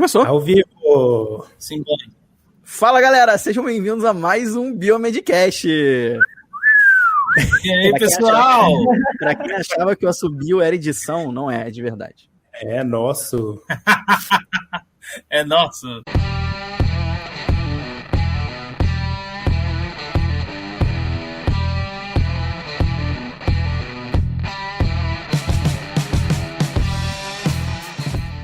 Começou? Ao vivo! Sim. Fala, galera! Sejam bem-vindos a mais um Biomedcast! E aí, pessoal? Pra quem achava que o assobio era edição, não é de verdade. É nosso. É nosso.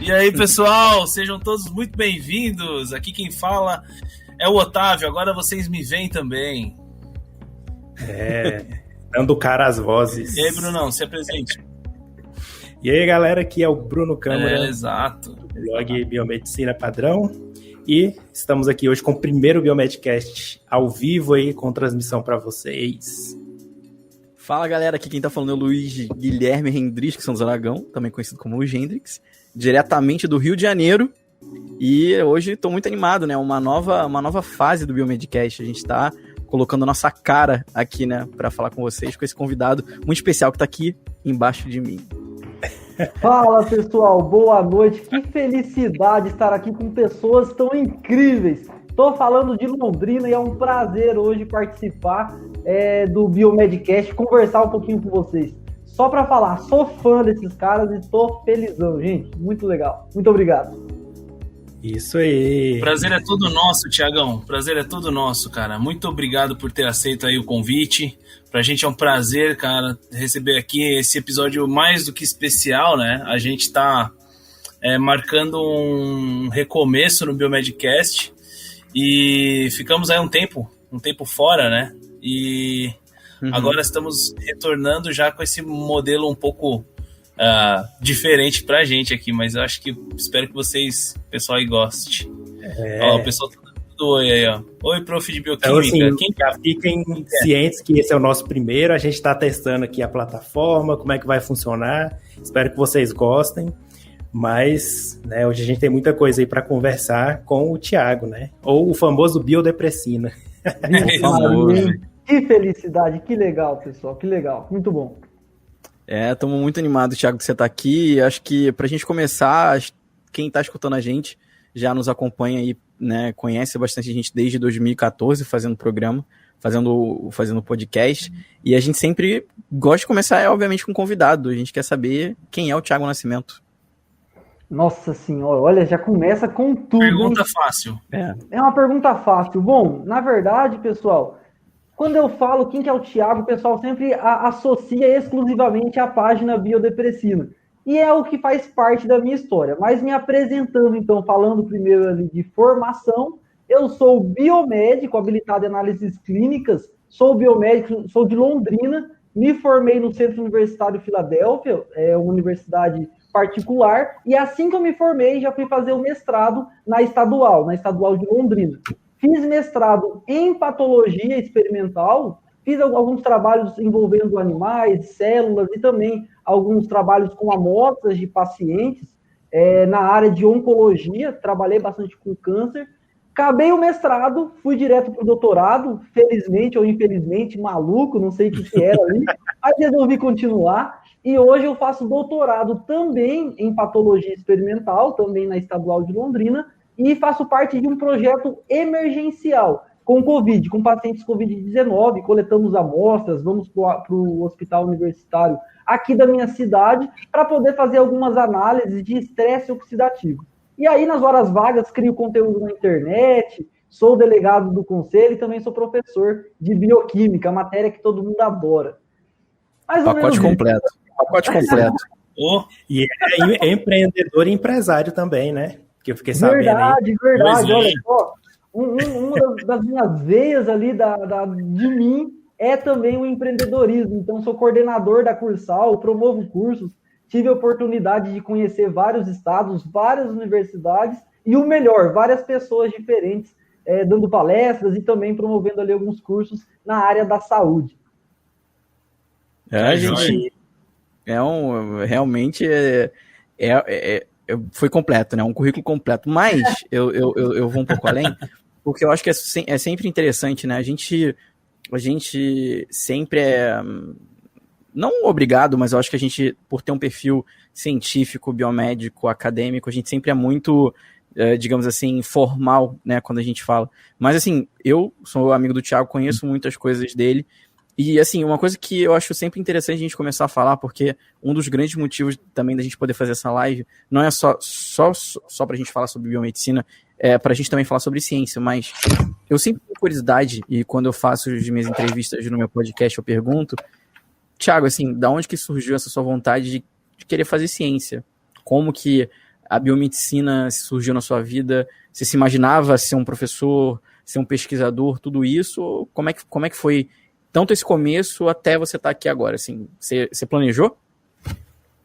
E aí, pessoal, sejam todos muito bem-vindos. Aqui quem fala é o Otávio, agora vocês me veem também. Dando cara às vozes. E aí, Brunão, se apresente. E aí, galera, aqui é o Bruno Câmara. Exato. Do blog Biomedicina Padrão. E estamos aqui hoje com o primeiro Biomedcast ao vivo aí, com transmissão para vocês. Fala, galera, aqui quem tá falando é o Luiz Guilherme Hendrix Santos Aragão, também conhecido como Luiz Hendrix, diretamente do Rio de Janeiro. E hoje estou muito animado, né? Uma nova fase do Biomedcast. A gente está colocando a nossa cara aqui, né, para falar com vocês, com esse convidado muito especial que está aqui embaixo de mim. Fala, pessoal, boa noite. Que felicidade estar aqui com pessoas tão incríveis. Estou falando de Londrina e é um prazer hoje participar do Biomedcast, conversar um pouquinho com vocês. Só para falar, sou fã desses caras e estou felizão, gente. Muito legal. Muito obrigado. Isso aí. Prazer é todo nosso, Tiagão. Prazer é todo nosso, cara. Muito obrigado por ter aceito aí o convite. Pra gente é um prazer, cara, receber aqui esse episódio mais do que especial, né? A gente tá marcando um recomeço no Biomedcast e ficamos aí um tempo fora, né? E agora estamos retornando já com esse modelo um pouco diferente pra gente aqui, mas eu acho que espero que vocês, pessoal, aí goste. Ó, o pessoal tá dando oi aí, ó. Oi, prof de Bioquímica. Então, assim, já fiquem cientes que esse é o nosso primeiro, a gente está testando aqui a plataforma, como é que vai funcionar, espero que vocês gostem, mas, né, hoje a gente tem muita coisa aí para conversar com o Thiago, né, ou o famoso Biodepressina. Que felicidade, que legal, pessoal, que legal, muito bom. Estamos muito animados, Thiago, de você estar aqui. Acho que pra gente começar, quem está escutando a gente já nos acompanha aí, né, conhece bastante a gente desde 2014 fazendo programa, fazendo podcast, e a gente sempre gosta de começar, obviamente, com um convidado. A gente quer saber quem é o Thiago Nascimento. Nossa senhora, olha, já começa com tudo. Pergunta fácil. É uma pergunta fácil. Bom, na verdade, pessoal, quando eu falo quem que é o Thiago, o pessoal sempre associa exclusivamente à página Biodepressina. E é o que faz parte da minha história. Mas me apresentando, então, falando primeiro ali de formação, eu sou biomédico, habilitado em análises clínicas, sou biomédico, sou de Londrina, me formei no Centro Universitário Filadélfia, uma universidade particular, e assim que eu me formei, já fui fazer o mestrado na estadual de Londrina. Fiz mestrado em patologia experimental, fiz alguns trabalhos envolvendo animais, células e também alguns trabalhos com amostras de pacientes na área de oncologia, trabalhei bastante com câncer. Acabei o mestrado, fui direto para o doutorado, felizmente ou infelizmente, maluco, não sei o que era ali, mas resolvi continuar. E hoje eu faço doutorado também em patologia experimental, também na Estadual de Londrina, e faço parte de um projeto emergencial com Covid, com pacientes Covid-19, coletamos amostras, vamos para o hospital universitário aqui da minha cidade para poder fazer algumas análises de estresse oxidativo. E aí, nas horas vagas, crio conteúdo na internet, sou delegado do conselho e também sou professor de bioquímica, matéria que todo mundo adora. Pacote completo. E é empreendedor e empresário também, né? Que eu fiquei sabendo. Verdade. Olha só, uma das minhas veias ali de mim é também o empreendedorismo. Então, sou coordenador da Cursal, promovo cursos, tive a oportunidade de conhecer vários estados, várias universidades e o melhor, várias pessoas diferentes dando palestras e também promovendo ali alguns cursos na área da saúde. Gente, realmente foi completo, né? Um currículo completo. Mas eu vou um pouco além, porque eu acho que é sempre interessante, né? A gente sempre não obrigado, mas eu acho que a gente, por ter um perfil científico, biomédico, acadêmico, a gente sempre é muito digamos assim, formal, né, quando a gente fala. Mas, assim, eu sou amigo do Thiago, conheço muitas coisas dele, e, assim, uma coisa que eu acho sempre interessante a gente começar a falar, porque um dos grandes motivos também da gente poder fazer essa live não é só pra gente falar sobre biomedicina, pra gente também falar sobre ciência, mas eu sempre tenho curiosidade, e quando eu faço as minhas entrevistas no meu podcast, eu pergunto, Thiago, assim, da onde que surgiu essa sua vontade de querer fazer ciência? Como que a biomedicina surgiu na sua vida? Você se imaginava ser um professor, ser um pesquisador, tudo isso? Como é que foi tanto esse começo até você estar aqui agora? Assim, você planejou?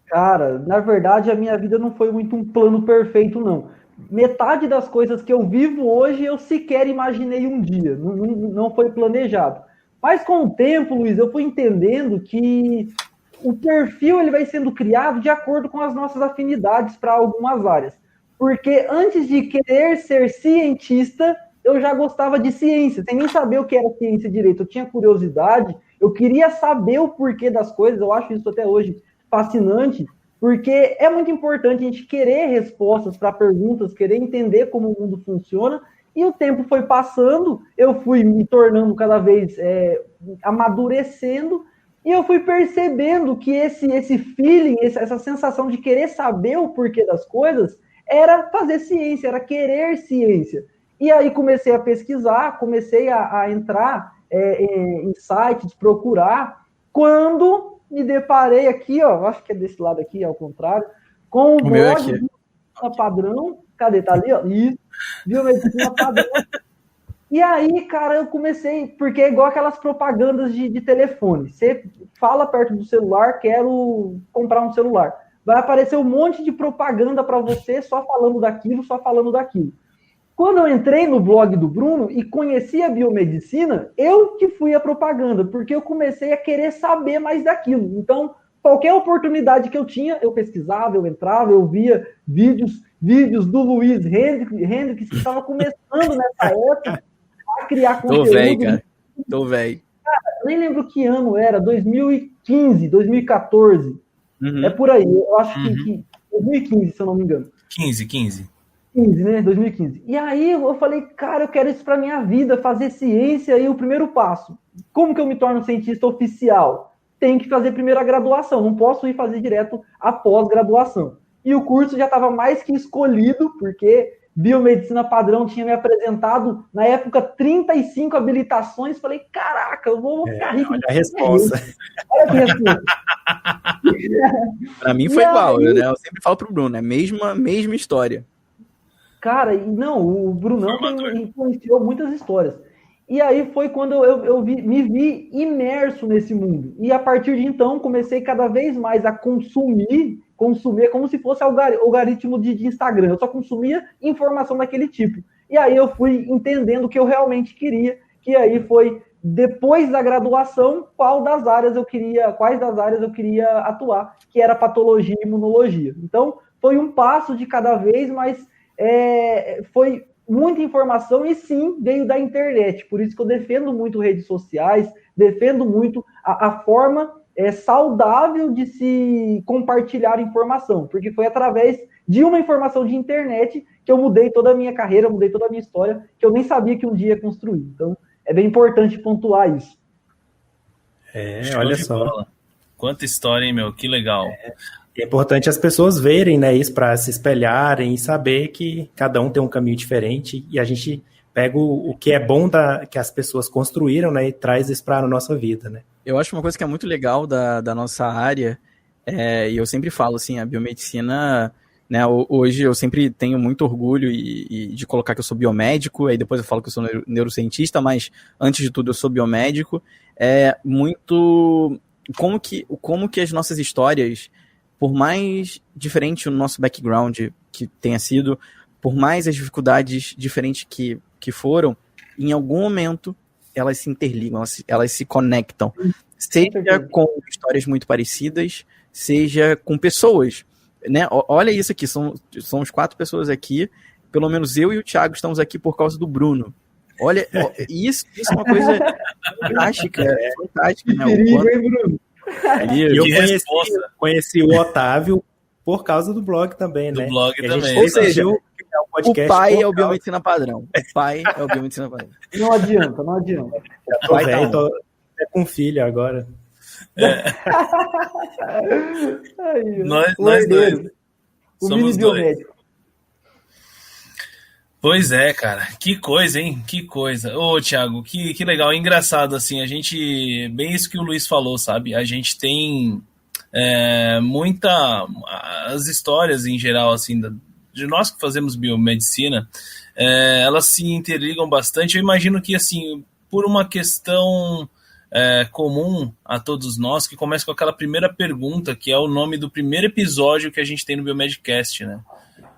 Cara, na verdade, a minha vida não foi muito um plano perfeito, não. Metade das coisas que eu vivo hoje, eu sequer imaginei um dia. Não foi planejado. Mas com o tempo, Luiz, eu fui entendendo que o perfil ele vai sendo criado de acordo com as nossas afinidades para algumas áreas. Porque antes de querer ser cientista, eu já gostava de ciência, sem nem saber o que era ciência direito. Eu tinha curiosidade, eu queria saber o porquê das coisas, eu acho isso até hoje fascinante, porque é muito importante a gente querer respostas para perguntas, querer entender como o mundo funciona, e o tempo foi passando, eu fui me tornando cada vez amadurecendo, e eu fui percebendo que esse feeling, essa sensação de querer saber o porquê das coisas, era fazer ciência, era querer ciência. E aí comecei a pesquisar, comecei a entrar em sites, procurar, quando me deparei aqui, ó, acho que é desse lado aqui, ao contrário, com o blog Biomedicina Padrão. Cadê? Tá ali, ó? Isso. Biomedicina Padrão. E aí, cara, eu comecei, porque é igual aquelas propagandas de telefone. Você fala perto do celular, quero comprar um celular. Vai aparecer um monte de propaganda para você só falando daquilo, só falando daquilo. Quando eu entrei no blog do Bruno e conheci a biomedicina, eu que fui a propaganda, porque eu comecei a querer saber mais daquilo. Então, qualquer oportunidade que eu tinha, eu pesquisava, eu entrava, eu via vídeos do Luiz Hendrix, que estava começando nessa época a criar conteúdo. Tô velho, cara. Tô velho. Cara, eu nem lembro que ano era, 2015, 2014. É por aí, eu acho que 2015, se eu não me engano. 15, né? 2015. E aí eu falei, cara, eu quero isso para minha vida, fazer ciência. E o primeiro passo, como que eu me torno cientista oficial? Tem que fazer primeiro a graduação, não posso ir fazer direto a pós-graduação. E o curso já estava mais que escolhido, porque Biomedicina Padrão tinha me apresentado, na época, 35 habilitações. Falei, caraca, eu vou ficar rico. Olha a resposta. Olha que resposta. Para mim foi igual, né? Eu sempre falo pro Bruno, é mesma história. Cara, não, o Brunão influenciou muitas histórias. E aí foi quando eu me vi imerso nesse mundo. E a partir de então, comecei cada vez mais a consumir como se fosse algoritmo de Instagram. Eu só consumia informação daquele tipo. E aí eu fui entendendo o que eu realmente queria, que aí foi, depois da graduação, quais das áreas eu queria atuar, que era patologia e imunologia. Então, foi um passo de cada vez, mas foi muita informação e sim, veio da internet. Por isso que eu defendo muito redes sociais, defendo muito a forma saudável de se compartilhar informação, porque foi através de uma informação de internet que eu mudei toda a minha carreira, mudei toda a minha história, que eu nem sabia que um dia ia construir. Então, é bem importante pontuar isso. Olha só. Bola. Quanta história, hein, meu? Que legal. É importante as pessoas verem, né, isso para se espelharem e saber que cada um tem um caminho diferente e a gente pega o que é bom que as pessoas construíram, né, e traz isso para a nossa vida, né. Eu acho uma coisa que é muito legal da nossa área, e eu sempre falo assim, a biomedicina, né, hoje eu sempre tenho muito orgulho de colocar que eu sou biomédico, aí depois eu falo que eu sou neurocientista, mas antes de tudo eu sou biomédico, muito como que as nossas histórias, por mais diferente o nosso background que tenha sido, por mais as dificuldades diferentes que foram, em algum momento elas se interligam, elas se conectam. Seja com histórias muito parecidas, seja com pessoas. Né? Olha isso aqui, somos 4 pessoas aqui, pelo menos eu e o Thiago estamos aqui por causa do Bruno. Olha, isso é uma coisa fantástica, fantástica. Né? Perigo, hein, Bruno? Eu conheci o Otávio por causa do blog também, Do né? blog E a também. gente Ou seja, decidiu criar um podcast O pai por é o causa- Biomedicina Padrão. O pai é o Biomedicina Padrão. Não adianta, não adianta. Já tô Vai velho, dar tô até com filho agora. Aí, Nós o herdeiro, dois. o Somos mini dois. biomédico. Pois é, cara. Que coisa, hein? Que coisa. Ô, Thiago, que legal. Engraçado, assim, a gente... Bem isso que o Luiz falou, sabe? A gente tem as histórias, em geral, assim, de nós que fazemos biomedicina, elas se interligam bastante. Eu imagino que, assim, por uma questão comum a todos nós, que começa com aquela primeira pergunta, que é o nome do primeiro episódio que a gente tem no Biomedcast, né?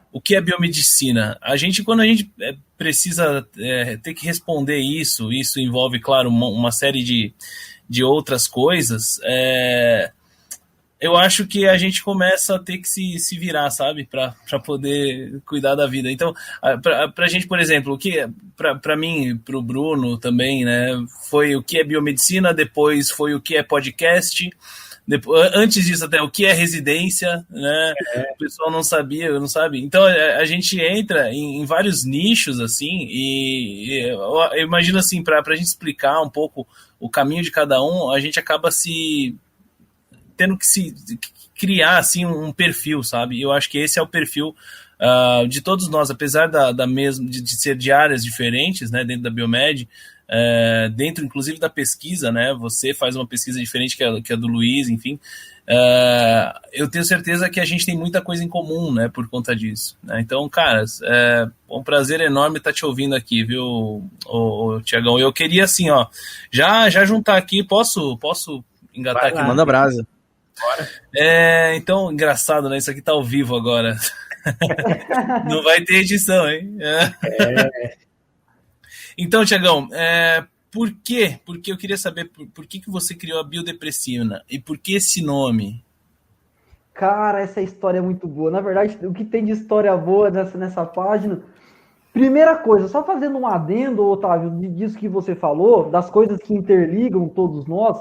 O que é biomedicina? Quando a gente precisa ter que responder isso envolve, claro, uma série de outras coisas, eu acho que a gente começa a ter que se virar, sabe? Para poder cuidar da vida. Então, pra gente, por exemplo, o que para mim, pro Bruno também, né? Foi o que é biomedicina, depois foi o que é podcast. Antes disso, até o que é residência, né? O pessoal não sabe. Então, a gente entra em vários nichos, assim, e eu imagino, assim, pra gente explicar um pouco o caminho de cada um, a gente acaba tendo que criar, assim, um perfil, sabe? Eu acho que esse é o perfil de todos nós, apesar de ser de áreas diferentes, né, dentro da Biomed, dentro, inclusive, da pesquisa, né? Você faz uma pesquisa diferente que a do Luiz, enfim. Eu tenho certeza que a gente tem muita coisa em comum, né? Por conta disso, né? Então, caras, é um prazer enorme estar te ouvindo aqui, viu, Tiagão? Eu queria, assim, ó, já juntar aqui, posso engatar aqui? Manda brasa. Bora. Então, engraçado, né? Isso aqui tá ao vivo agora. Não vai ter edição, hein? Então, Tiagão, por quê? Porque eu queria saber por que você criou a Biodepressina e por que esse nome? Cara, essa história é muito boa. Na verdade, o que tem de história boa nessa página... Primeira coisa, só fazendo um adendo, Otávio, disso que você falou, das coisas que interligam todos nós,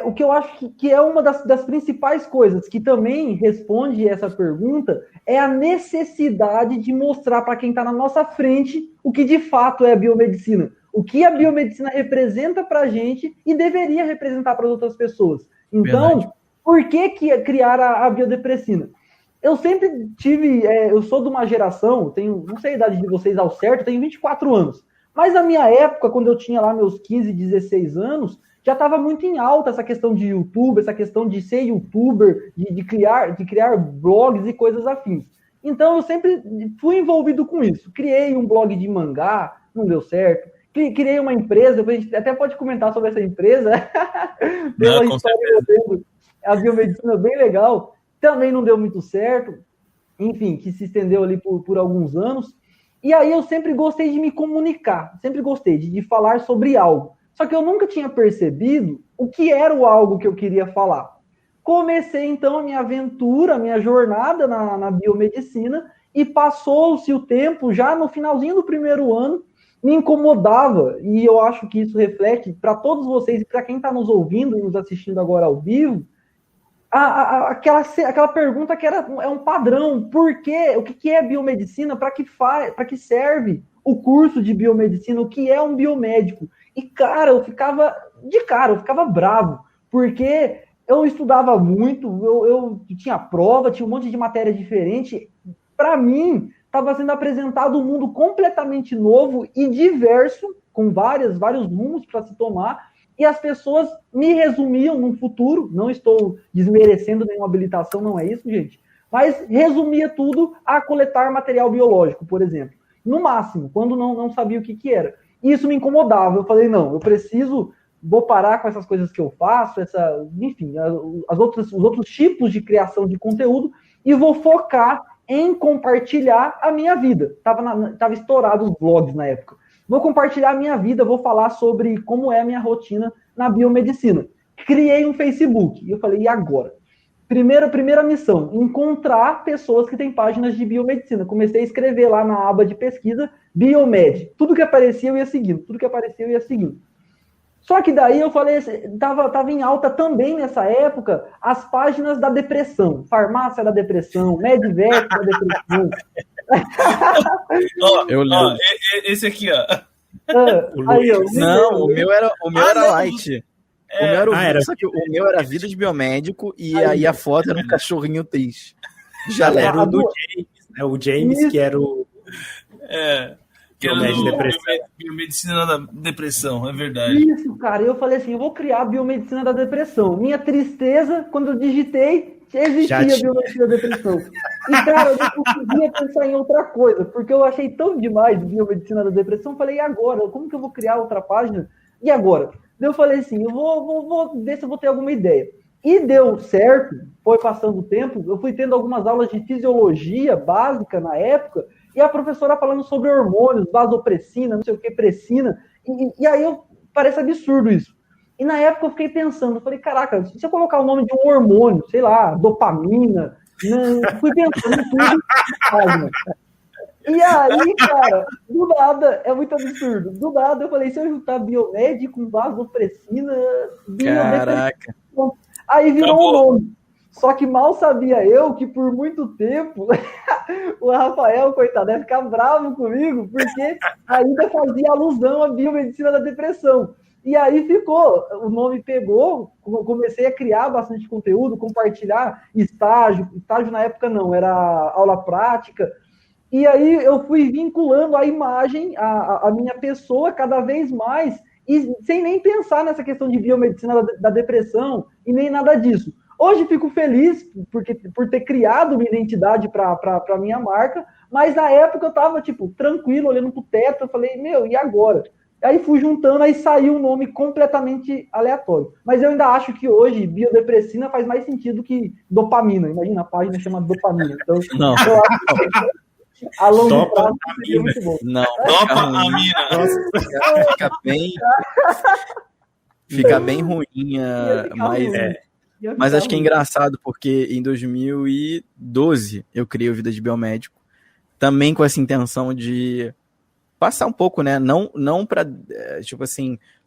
o que eu acho que é uma das principais coisas que também responde essa pergunta é a necessidade de mostrar para quem está na nossa frente o que de fato é a biomedicina. O que a biomedicina representa para a gente e deveria representar para as outras pessoas. Então, verdade. Por que criar a Biodepressina? Eu sempre tive... eu sou de uma geração, não sei a idade de vocês ao certo, tenho 24 anos. Mas na minha época, quando eu tinha lá meus 15, 16 anos, já estava muito em alta essa questão de YouTube, essa questão de ser youtuber, de criar blogs e coisas afins. Então eu sempre fui envolvido com isso. Criei um blog de mangá, não deu certo. Criei uma empresa, a gente até pode comentar sobre essa empresa. Deu uma história a biomedicina bem legal. Também não deu muito certo. Enfim, que se estendeu ali por alguns anos. E aí eu sempre gostei de me comunicar, sempre gostei de falar sobre algo. Só que eu nunca tinha percebido o que era o algo que eu queria falar. Comecei, então, a minha aventura, a minha jornada na biomedicina, e passou-se o tempo, já no finalzinho do primeiro ano, me incomodava, e eu acho que isso reflete para todos vocês e para quem está nos ouvindo e nos assistindo agora ao vivo, aquela pergunta que é um padrão. Por quê? O que é biomedicina? Para que serve o curso de biomedicina? O que é um biomédico? E, cara, eu ficava bravo, porque eu estudava muito, eu tinha prova, tinha um monte de matéria diferente. Para mim, estava sendo apresentado um mundo completamente novo e diverso, com vários rumos para se tomar, e as pessoas me resumiam num futuro, não estou desmerecendo nenhuma habilitação, não é isso, gente, mas resumia tudo a coletar material biológico, por exemplo, no máximo, quando não sabia o que era. E isso me incomodava. Eu falei, não, vou parar com essas coisas que eu faço, enfim, os outros tipos de criação de conteúdo, e vou focar em compartilhar a minha vida. Tava estourado os blogs na época. Vou compartilhar a minha vida, vou falar sobre como é a minha rotina na biomedicina. Criei um Facebook, e eu falei, e agora? Primeira missão, encontrar pessoas que têm páginas de biomedicina. Comecei a escrever lá na aba de pesquisa, Biomed. Tudo que aparecia eu ia seguindo, Só que daí eu falei, tava em alta também nessa época as páginas da depressão, farmácia da depressão, Medvet da depressão. Esse aqui, ó. Aí, Não, o meu era não. light. Só que o meu era vida de biomédico e aí a foto era um cachorrinho triste. Já Era o leva. do James, né? O James, Isso. que era o... Que era Biomedicina da depressão. biomedicina da depressão, é verdade. Isso, cara. Eu falei assim, eu vou criar a biomedicina da depressão. Minha tristeza, quando eu digitei, existia a biomedicina da depressão. E, cara, eu não conseguia pensar em outra coisa, porque eu achei tão demais biomedicina da depressão. Eu falei, e agora? Como que eu vou criar outra página? E agora? Daí eu falei assim, eu vou ver se eu vou ter alguma ideia. E deu certo, foi passando o tempo, eu fui tendo algumas aulas de fisiologia básica na época, e a professora falando sobre hormônios, vasopressina, não sei o que, pressina, e aí parece absurdo isso. E na época eu fiquei pensando, falei, caraca, se eu colocar o nome de um hormônio, sei lá, dopamina, fui pensando em tudo. E aí, cara, do nada, é muito absurdo, do nada eu falei, se eu juntar biomed com vasopressina, Caraca. aí virou um nome. Só que mal sabia eu que por muito tempo o Rafael, coitado, ia ficar bravo comigo, porque ainda fazia alusão à biomedicina da depressão. E aí ficou, o nome pegou, comecei a criar bastante conteúdo, compartilhar estágio na época não, era aula prática, e aí eu fui vinculando a imagem, a minha pessoa cada vez mais, e sem nem pensar nessa questão de biomedicina da depressão, e nem nada disso. Hoje fico feliz por ter criado uma identidade para a minha marca, mas na época eu estava tranquilo, olhando para o teto, eu falei, e agora? Aí fui juntando, aí saiu um nome completamente aleatório. Mas eu ainda acho que hoje biodepressina faz mais sentido que dopamina. Imagina, a página chama dopamina. Então, Não. Eu acho que a longo prazo seria muito bom. Não. Dopamina. Fica bem ruim, mas acho que é engraçado porque em 2012 eu criei o Vida de Biomédico, também com essa intenção de passar um pouco, né? Não para,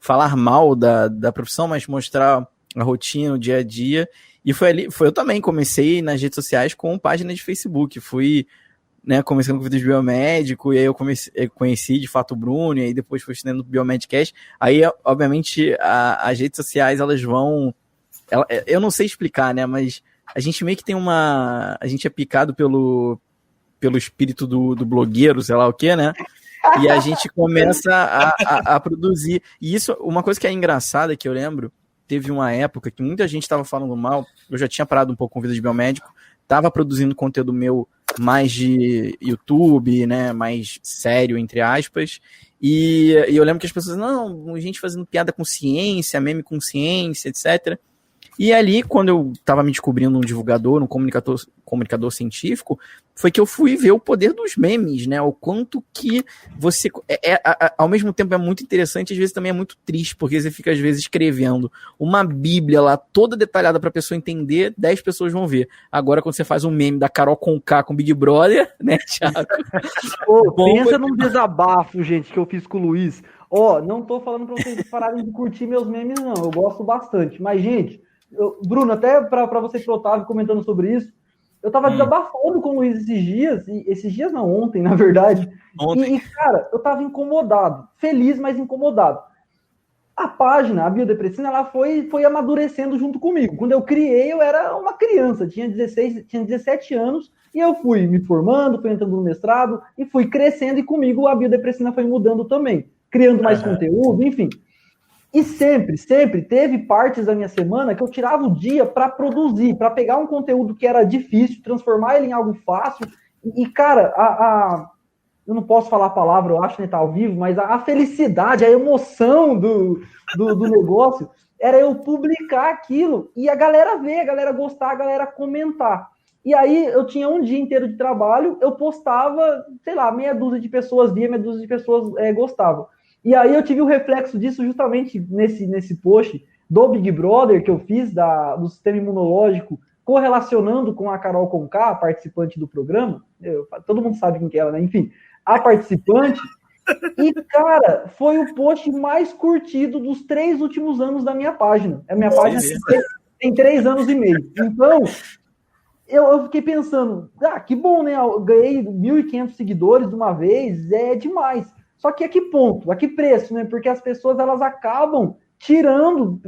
falar mal da profissão, mas mostrar a rotina, o dia a dia. E eu também comecei nas redes sociais com página de Facebook. Fui, né, começando com o Vida de Biomédico, e aí eu conheci de fato o Bruno, e aí depois fui estudando o Biomedcast. Aí, obviamente, as redes sociais, elas vão... eu não sei explicar, né? Mas a gente meio que tem a gente é picado pelo espírito do blogueiro, sei lá o que, né? E a gente começa a produzir. E isso, uma coisa que é engraçada, que eu lembro, teve uma época que muita gente estava falando mal, eu já tinha parado um pouco com Vida de Biomédico, estava produzindo conteúdo meu mais de YouTube, né? Mais sério, entre aspas. E eu lembro que as pessoas, gente fazendo piada com ciência, meme com ciência, etc. E ali, quando eu estava me descobrindo um divulgador, um comunicador científico, foi que eu fui ver o poder dos memes, né? O quanto que você... ao mesmo tempo é muito interessante, às vezes também é muito triste, porque você fica, às vezes, escrevendo uma bíblia lá, toda detalhada para a pessoa entender, 10 pessoas vão ver. Agora, quando você faz um meme da Carol Conká com Big Brother, né, Thiago? Pensa num desabafo, gente, que eu fiz com o Luiz. Não tô falando para vocês pararem de curtir meus memes, não. Eu gosto bastante. Mas, gente... Bruno, até para você pro Otávio comentando sobre isso, eu tava desabafando com o Luiz esses dias não, ontem, na verdade. E, cara, eu tava incomodado, feliz, mas incomodado. A página, a Biodepressina, ela foi amadurecendo junto comigo. Quando eu criei, eu era uma criança, tinha 17 anos, e eu fui me formando, fui entrando no mestrado, e fui crescendo, e comigo a Biodepressina foi mudando também, criando mais conteúdo, enfim. E sempre teve partes da minha semana que eu tirava o dia para produzir, para pegar um conteúdo que era difícil, transformar ele em algo fácil. E cara, eu não posso falar a palavra, eu acho, né, tá ao vivo, mas a felicidade, a emoção do negócio era eu publicar aquilo e a galera ver, a galera gostar, a galera comentar. E aí eu tinha um dia inteiro de trabalho, eu postava, sei lá, meia dúzia de pessoas via, meia dúzia de pessoas gostavam. E aí eu tive o reflexo disso justamente nesse post do Big Brother que eu fiz do sistema imunológico, correlacionando com a Carol Conká, participante do programa. Todo mundo sabe quem que é ela, né? Enfim, a participante. E, cara, foi o post mais curtido dos 3 últimos anos da minha página. A minha página tem 3 anos e meio. Então, eu fiquei pensando, que bom, né? Eu ganhei 1.500 seguidores de uma vez, é demais. Só que a que ponto? A que preço, né? Porque as pessoas, elas acabam tirando,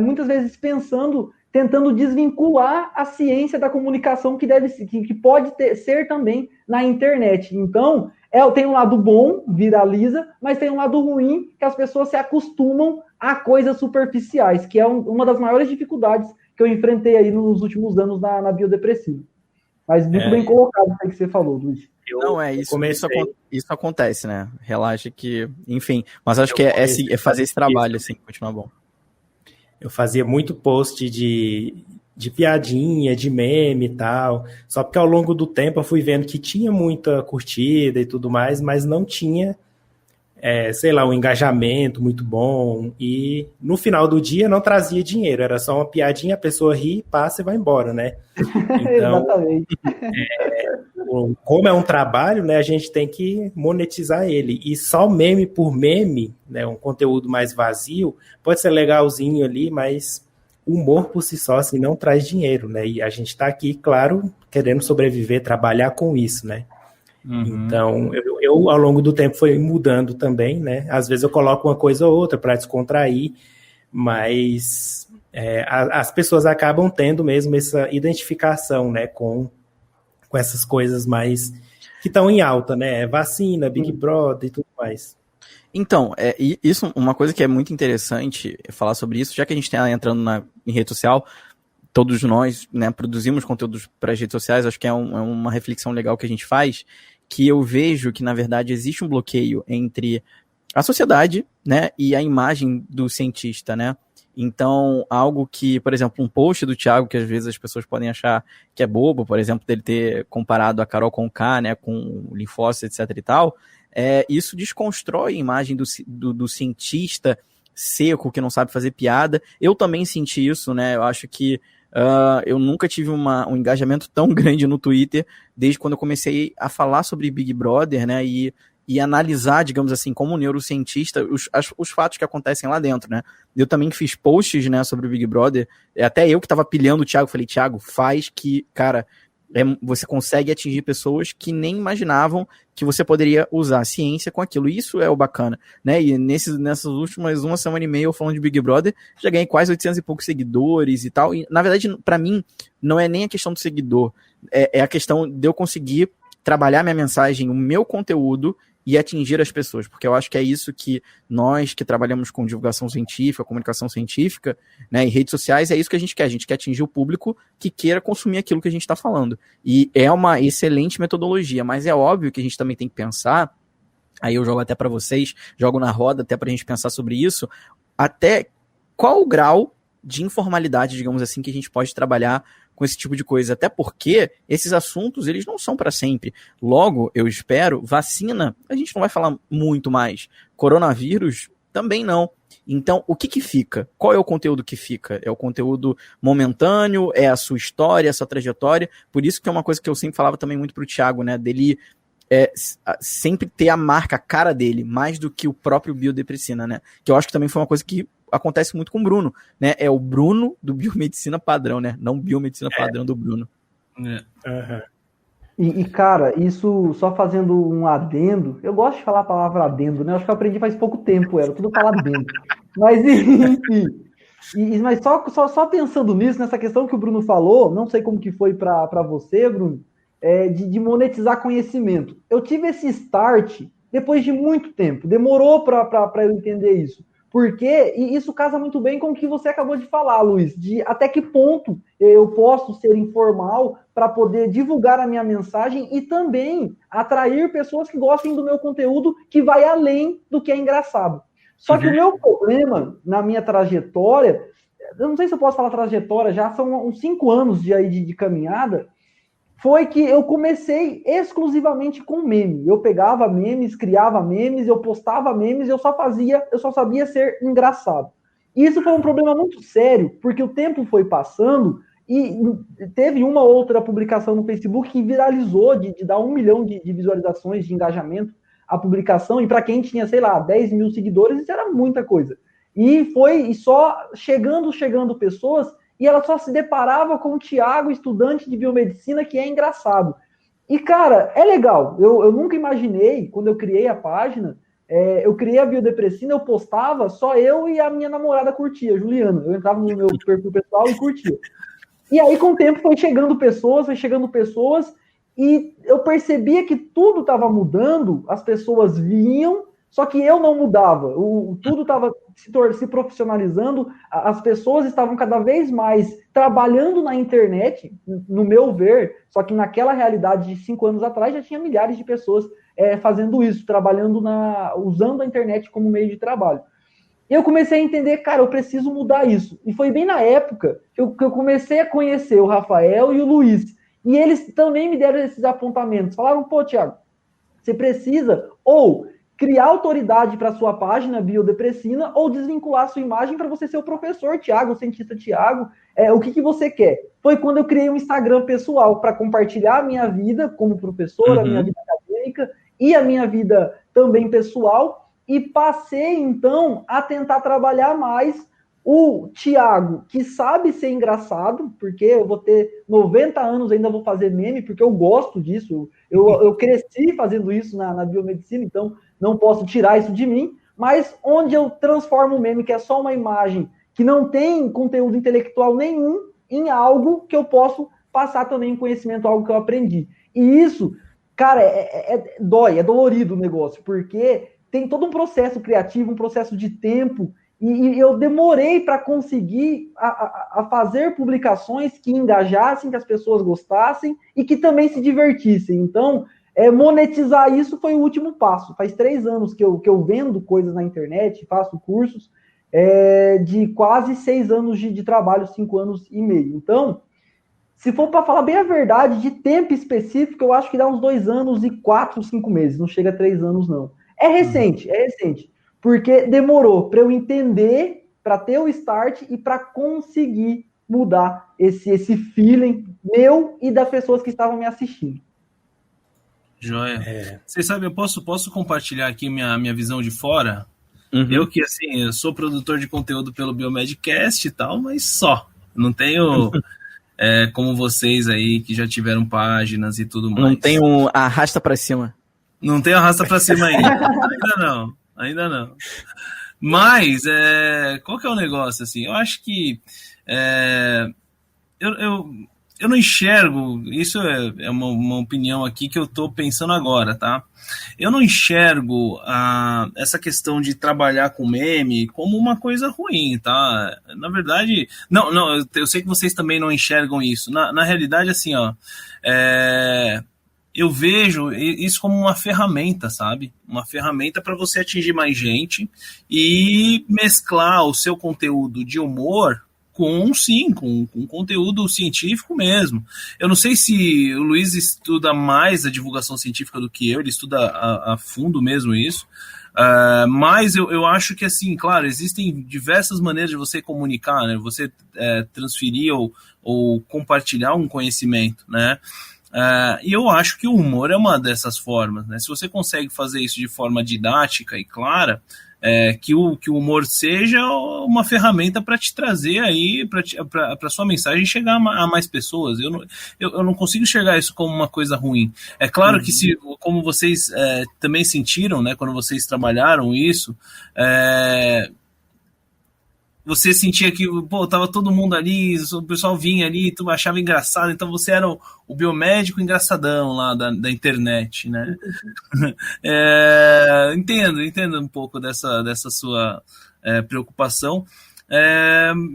muitas vezes pensando, tentando desvincular a ciência da comunicação que pode ser também na internet. Então, tem um lado bom, viraliza, mas tem um lado ruim, que as pessoas se acostumam a coisas superficiais, que é uma das maiores dificuldades que eu enfrentei aí nos últimos anos na biodepressiva. Mas muito bem colocado isso aí que você falou, Luiz. Isso acontece, né? Relaxa que, enfim, mas acho que é fazer esse trabalho, assim, continuar bom. Eu fazia muito post de piadinha, de meme e tal, só porque ao longo do tempo eu fui vendo que tinha muita curtida e tudo mais, mas não tinha, um engajamento muito bom, e no final do dia não trazia dinheiro, era só uma piadinha, a pessoa ri, passa e vai embora, né? Então, exatamente. Como é um trabalho, né, a gente tem que monetizar ele, e só meme por meme, né, um conteúdo mais vazio, pode ser legalzinho ali, mas o humor por si só assim, não traz dinheiro, né, e a gente está aqui, claro, querendo sobreviver, trabalhar com isso, né. Então, eu ao longo do tempo fui mudando também, né, às vezes eu coloco uma coisa ou outra para descontrair, mas as pessoas acabam tendo mesmo essa identificação, né, com essas coisas mais que estão em alta, né? Vacina, Big Brother e tudo mais. Então, isso, uma coisa que é muito interessante falar sobre isso, já que a gente está entrando em rede social, todos nós, né, produzimos conteúdos para as redes sociais, acho que é uma reflexão legal que a gente faz, que eu vejo que, na verdade, existe um bloqueio entre a sociedade, né, e a imagem do cientista, né? Então, algo que, por exemplo, um post do Thiago, que às vezes as pessoas podem achar que é bobo, por exemplo, dele ter comparado a Carol Conká, né, com o linfócito, etc e tal, isso desconstrói a imagem do cientista seco, que não sabe fazer piada. Eu também senti isso, né, eu acho que eu nunca tive um engajamento tão grande no Twitter desde quando eu comecei a falar sobre Big Brother, né, e analisar, digamos assim, como neurocientista, os fatos que acontecem lá dentro, né? Eu também fiz posts, né, sobre o Big Brother, até eu que tava pilhando o Thiago, falei, Thiago, faz que, cara, você consegue atingir pessoas que nem imaginavam que você poderia usar a ciência com aquilo. Isso é o bacana, né? E nessas últimas 1 semana e meia eu falando de Big Brother, já ganhei quase 800 e poucos seguidores e tal. E, na verdade, para mim, não é nem a questão do seguidor, é a questão de eu conseguir trabalhar minha mensagem, o meu conteúdo, e atingir as pessoas, porque eu acho que é isso que nós que trabalhamos com divulgação científica, comunicação científica, né, e redes sociais, é isso que a gente quer atingir o público que queira consumir aquilo que a gente está falando, e é uma excelente metodologia, mas é óbvio que a gente também tem que pensar, aí eu jogo até para vocês, jogo na roda até para a gente pensar sobre isso, até qual o grau de informalidade, digamos assim, que a gente pode trabalhar com esse tipo de coisa, até porque esses assuntos, eles não são para sempre. Logo, eu espero, vacina, a gente não vai falar muito mais. Coronavírus, também não. Então, o que fica? Qual é o conteúdo que fica? É o conteúdo momentâneo? É a sua história, a sua trajetória? Por isso que é uma coisa que eu sempre falava também muito pro Thiago, né, dele sempre ter a marca, a cara dele, mais do que o próprio Biodepressina, né? Que eu acho que também foi uma coisa que acontece muito com o Bruno, né? É o Bruno do Biomedicina Padrão, né? Não Biomedicina Padrão do Bruno. E, cara, isso só fazendo um adendo, eu gosto de falar a palavra adendo, né? Eu acho que eu aprendi faz pouco tempo, era tudo falar adendo. Mas, enfim, mas só pensando nisso, nessa questão que o Bruno falou, não sei como que foi para você, Bruno, de monetizar conhecimento. Eu tive esse start depois de muito tempo, demorou para eu entender isso. Porque, e isso casa muito bem com o que você acabou de falar, Luiz, de até que ponto eu posso ser informal para poder divulgar a minha mensagem e também atrair pessoas que gostem do meu conteúdo, que vai além do que é engraçado. Só que o meu problema na minha trajetória, eu não sei se eu posso falar trajetória, já são uns 5 anos de caminhada, foi que eu comecei exclusivamente com meme. Eu pegava memes, criava memes, eu postava memes, eu só sabia ser engraçado. E isso foi um problema muito sério, porque o tempo foi passando e teve uma outra publicação no Facebook que viralizou de dar 1 milhão de visualizações, de engajamento. a publicação, e para quem tinha, sei lá, 10 mil seguidores, isso era muita coisa. E só chegando pessoas, e ela só se deparava com o Thiago, estudante de biomedicina, que é engraçado. E, cara, é legal. Eu nunca imaginei, quando eu criei a página, eu criei a Biodepressina, eu postava, só eu e a minha namorada curtia, Juliana. Eu entrava no meu perfil pessoal e curtia. E aí, com o tempo, foi chegando pessoas, e eu percebia que tudo estava mudando, as pessoas vinham, só que eu não mudava. Tudo estava se profissionalizando, as pessoas estavam cada vez mais trabalhando na internet, no meu ver, só que naquela realidade de 5 anos atrás já tinha milhares de pessoas fazendo isso, trabalhando usando a internet como meio de trabalho. E eu comecei a entender, cara, eu preciso mudar isso. E foi bem na época que eu comecei a conhecer o Rafael e o Luiz. E eles também me deram esses apontamentos. Falaram, pô, Thiago, você precisa ou criar autoridade para sua página Biodepressina ou desvincular sua imagem para você ser o professor Thiago, o cientista Thiago. O que você quer? Foi quando eu criei um Instagram pessoal para compartilhar a minha vida como professor, a minha vida acadêmica e a minha vida também pessoal. E passei, então, a tentar trabalhar mais o Thiago, que sabe ser engraçado, porque eu vou ter 90 anos, ainda vou fazer meme, porque eu gosto disso. Eu cresci fazendo isso na biomedicina, então não posso tirar isso de mim. Mas onde eu transformo o meme, que é só uma imagem, que não tem conteúdo intelectual nenhum, em algo que eu posso passar também em conhecimento, algo que eu aprendi. E isso, cara, dói, é dolorido o negócio, porque tem todo um processo criativo, um processo de tempo, e eu demorei para conseguir a fazer publicações que engajassem, que as pessoas gostassem e que também se divertissem. Então, monetizar isso foi o último passo. Faz 3 anos que eu vendo coisas na internet, faço cursos, de quase 6 anos de trabalho, 5 anos e meio. Então, se for para falar bem a verdade, de tempo específico, eu acho que dá uns 2 anos e 4, 5 meses, não chega a 3 anos, não. É recente, porque demorou para eu entender, para ter o start e para conseguir mudar esse feeling meu e das pessoas que estavam me assistindo. Joia. Vocês sabem, eu posso compartilhar aqui minha visão de fora? Eu que, assim, eu sou produtor de conteúdo pelo Biomedcast e tal, mas só. Não tenho... como vocês aí, que já tiveram páginas e tudo mais. Não tenho arrasta para cima. Não tem arrasta pra cima ainda não. Mas, qual que é o negócio, assim? Eu acho que eu não enxergo, isso é uma opinião aqui que eu tô pensando agora, tá? Eu não enxergo essa questão de trabalhar com meme como uma coisa ruim, tá? Na verdade, não, eu sei que vocês também não enxergam isso. Na realidade, assim, ó, eu vejo isso como uma ferramenta, sabe? Uma ferramenta para você atingir mais gente e mesclar o seu conteúdo de humor com conteúdo científico mesmo. Eu não sei se o Luiz estuda mais a divulgação científica do que ele estuda a fundo mesmo isso, mas eu acho que, assim, claro, existem diversas maneiras de você comunicar, né? Você transferir ou compartilhar um conhecimento, né? E eu acho que o humor é uma dessas formas, né? Se você consegue fazer isso de forma didática e clara, que o humor seja uma ferramenta para te trazer aí, para sua mensagem chegar a mais pessoas. Eu não consigo enxergar isso como uma coisa ruim. É claro que, como vocês também sentiram, né, quando vocês trabalharam isso, você sentia que, pô, tava todo mundo ali, o pessoal vinha ali, tu achava engraçado, então você era o biomédico engraçadão lá da internet, né? Entendo um pouco dessa sua preocupação,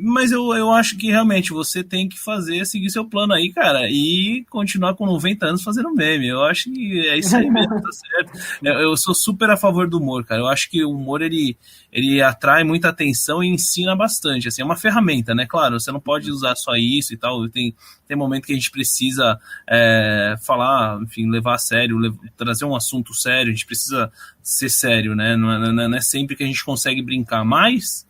mas eu acho que realmente você tem que seguir seu plano aí, cara, e continuar com 90 anos fazendo meme. Eu acho que é isso aí mesmo, tá certo. Eu sou super a favor do humor, cara. Eu acho que o humor, ele atrai muita atenção e ensina bastante. Assim, é uma ferramenta, né? Claro, você não pode usar só isso e tal. Tem momento que a gente precisa falar, enfim, levar a sério, trazer um assunto sério. A gente precisa ser sério, né? Não é sempre que a gente consegue brincar, mas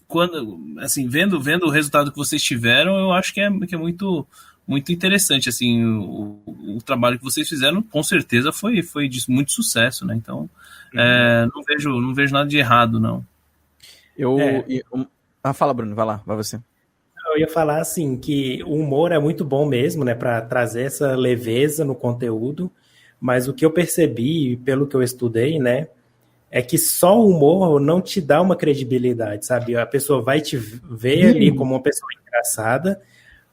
quando, assim, vendo o resultado que vocês tiveram, eu acho que é muito, muito interessante, assim, o trabalho que vocês fizeram, com certeza foi de muito sucesso, né? Então, não vejo nada de errado, não. Fala, Bruno, vai lá, vai você. Eu ia falar, assim, que o humor é muito bom mesmo, né, para trazer essa leveza no conteúdo, mas o que eu percebi, pelo que eu estudei, né, é que só o humor não te dá uma credibilidade, sabe? A pessoa vai te ver ali como uma pessoa engraçada,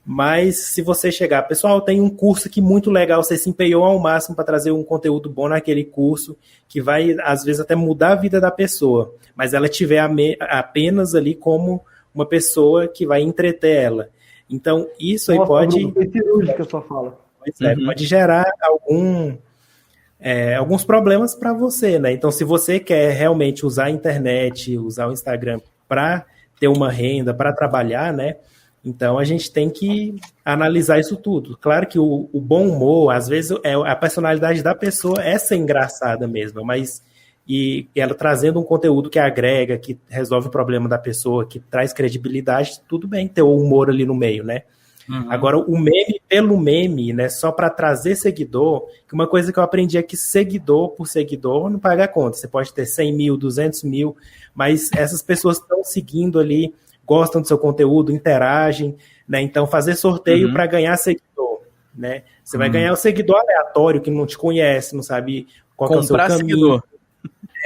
mas se você chegar, pessoal, tem um curso aqui muito legal, você se empenhou ao máximo para trazer um conteúdo bom naquele curso, que vai, às vezes, até mudar a vida da pessoa, mas ela tiver apenas ali como uma pessoa que vai entreter ela. Então, isso aí pode... Bruno, foi cirúrgica a sua fala. Pode gerar alguns problemas para você, né? Então, se você quer realmente usar a internet, usar o Instagram para ter uma renda, para trabalhar, né? Então, a gente tem que analisar isso tudo. Claro que o bom humor, às vezes, a personalidade da pessoa é ser engraçada mesmo, mas e ela trazendo um conteúdo que agrega, que resolve o problema da pessoa, que traz credibilidade, tudo bem ter o humor ali no meio, né? Agora, o meme pelo meme, né, só para trazer seguidor, que uma coisa que eu aprendi é que seguidor por seguidor não paga a conta. Você pode ter 100 mil, 200 mil, mas essas pessoas estão seguindo ali, gostam do seu conteúdo, interagem, né? Então, fazer sorteio para ganhar seguidor, né? Você vai ganhar o seguidor aleatório que não te conhece, não sabe qual é o seu caminho. Seguidor.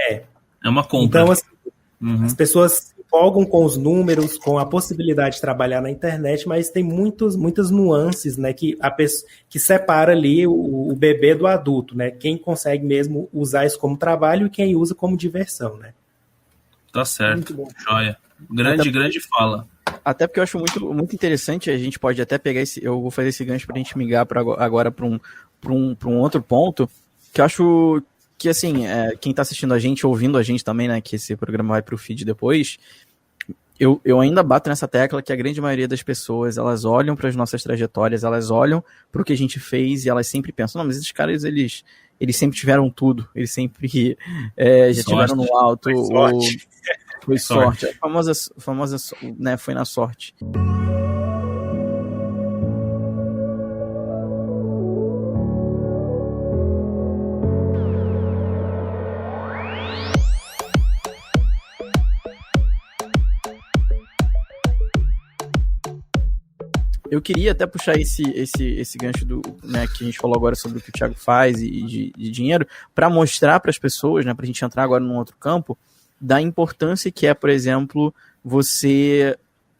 É uma compra. Então, assim, as pessoas se empolgam com os números, com a possibilidade de trabalhar na internet, mas tem muitas nuances, né, que separa ali o bebê do adulto, né? Quem consegue mesmo usar isso como trabalho e quem usa como diversão, né? Tá certo. Joia. Grande fala. Até porque eu acho muito interessante, a gente pode até pegar eu vou fazer esse gancho pra gente migrar agora para um outro ponto, que eu acho que, assim, quem tá assistindo a gente, ouvindo a gente também, né, que esse programa vai pro feed depois, eu ainda bato nessa tecla que a grande maioria das pessoas, elas olham para as nossas trajetórias, elas olham pro que a gente fez e elas sempre pensam, não, mas esses caras, eles sempre tiveram tudo, eles sempre já estiveram no alto. Foi sorte. A famosa, né, foi na sorte. Eu queria até puxar esse gancho né, que a gente falou agora sobre o que o Thiago faz e de dinheiro, para mostrar para as pessoas, né, para a gente entrar agora num outro campo, da importância que é, por exemplo, você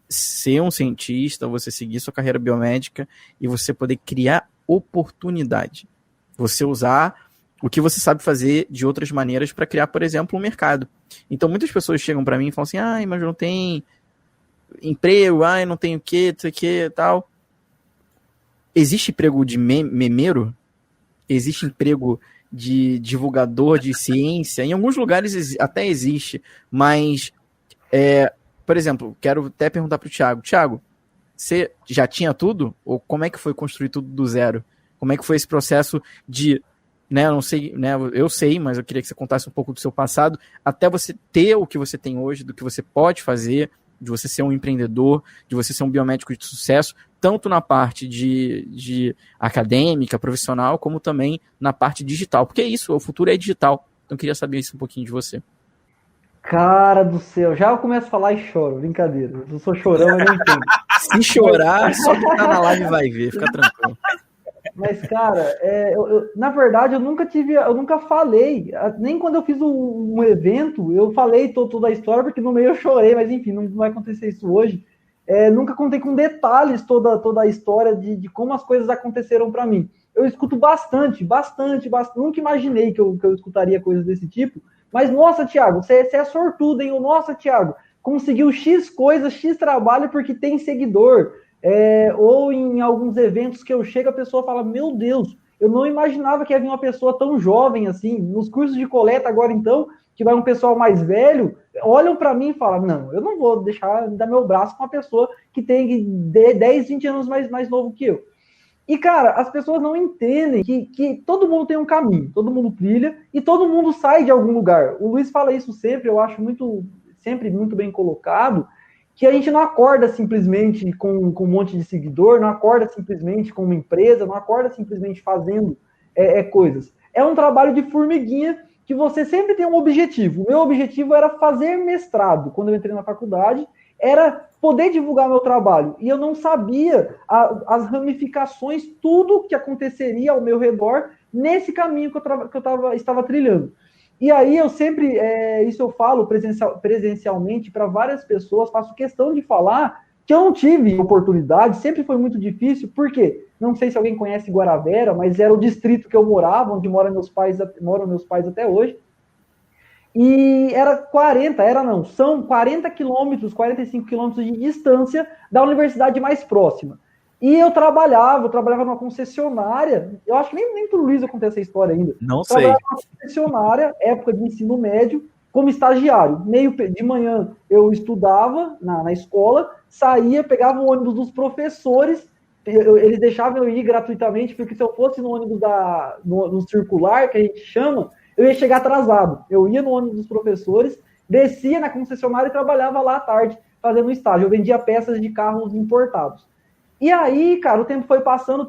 ser um cientista, você seguir sua carreira biomédica e você poder criar oportunidade. Você usar o que você sabe fazer de outras maneiras para criar, por exemplo, um mercado. Então, muitas pessoas chegam para mim e falam assim, mas não tem emprego, não tem o que, tal. Existe emprego de memeiro? Existe emprego de divulgador de ciência? Em alguns lugares até existe, mas, por exemplo, quero até perguntar para o Thiago. Thiago, você já tinha tudo? Ou como é que foi construir tudo do zero? Como é que foi esse processo de, né, eu não sei, né, eu sei, mas eu queria que você contasse um pouco do seu passado, até você ter o que você tem hoje, do que você pode fazer, de você ser um empreendedor, de você ser um biomédico de sucesso, tanto na parte de acadêmica, profissional, como também na parte digital. Porque é isso, o futuro é digital. Então eu queria saber isso um pouquinho de você. Cara do céu, já eu começo a falar e choro, brincadeira. Eu sou chorão, eu não entendo. Se chorar, só quem tá na live vai ver, fica tranquilo. Mas, cara, na verdade, eu nunca falei, nem quando eu fiz um evento, eu falei toda a história, porque no meio eu chorei, mas enfim, não vai acontecer isso hoje. Nunca contei com detalhes toda a história de como as coisas aconteceram para mim. Eu escuto bastante, nunca imaginei que eu escutaria coisas desse tipo, mas, nossa, Thiago, você é sortudo, hein? Nossa, Thiago, conseguiu X coisas, X trabalho porque tem seguidor. Ou em alguns eventos que eu chego, a pessoa fala, meu Deus, eu não imaginava que havia uma pessoa tão jovem assim. Nos cursos de coleta agora, então, que vai um pessoal mais velho, olham para mim e falam, não, eu não vou deixar dar meu braço com uma pessoa que tem 10, 20 anos mais novo que eu. E, cara, as pessoas não entendem que todo mundo tem um caminho, todo mundo trilha e todo mundo sai de algum lugar. O Luiz fala isso sempre, eu acho sempre muito bem colocado, que a gente não acorda simplesmente com um monte de seguidor, não acorda simplesmente com uma empresa, não acorda simplesmente fazendo coisas. É um trabalho de formiguinha que você sempre tem um objetivo. O meu objetivo era fazer mestrado. Quando eu entrei na faculdade, era poder divulgar meu trabalho. E eu não sabia as ramificações, tudo que aconteceria ao meu redor nesse caminho que eu estava trilhando. E aí eu sempre, isso eu falo presencialmente para várias pessoas, faço questão de falar que eu não tive oportunidade, sempre foi muito difícil, porque, não sei se alguém conhece Guarabera, mas era o distrito que eu morava, onde moram meus pais até hoje, e são 40 quilômetros, 45 quilômetros de distância da universidade mais próxima. E eu trabalhava numa concessionária, eu acho que nem pro Luiz eu contei essa história ainda. Não sei. Trabalhava numa concessionária, época de ensino médio, como estagiário. Meio de manhã eu estudava na escola, saía, pegava o ônibus dos professores, eles deixavam eu ir gratuitamente, porque se eu fosse no ônibus no circular, que a gente chama, eu ia chegar atrasado. Eu ia no ônibus dos professores, descia na concessionária e trabalhava lá à tarde, fazendo estágio. Eu vendia peças de carros importados. E aí, cara, o tempo foi passando,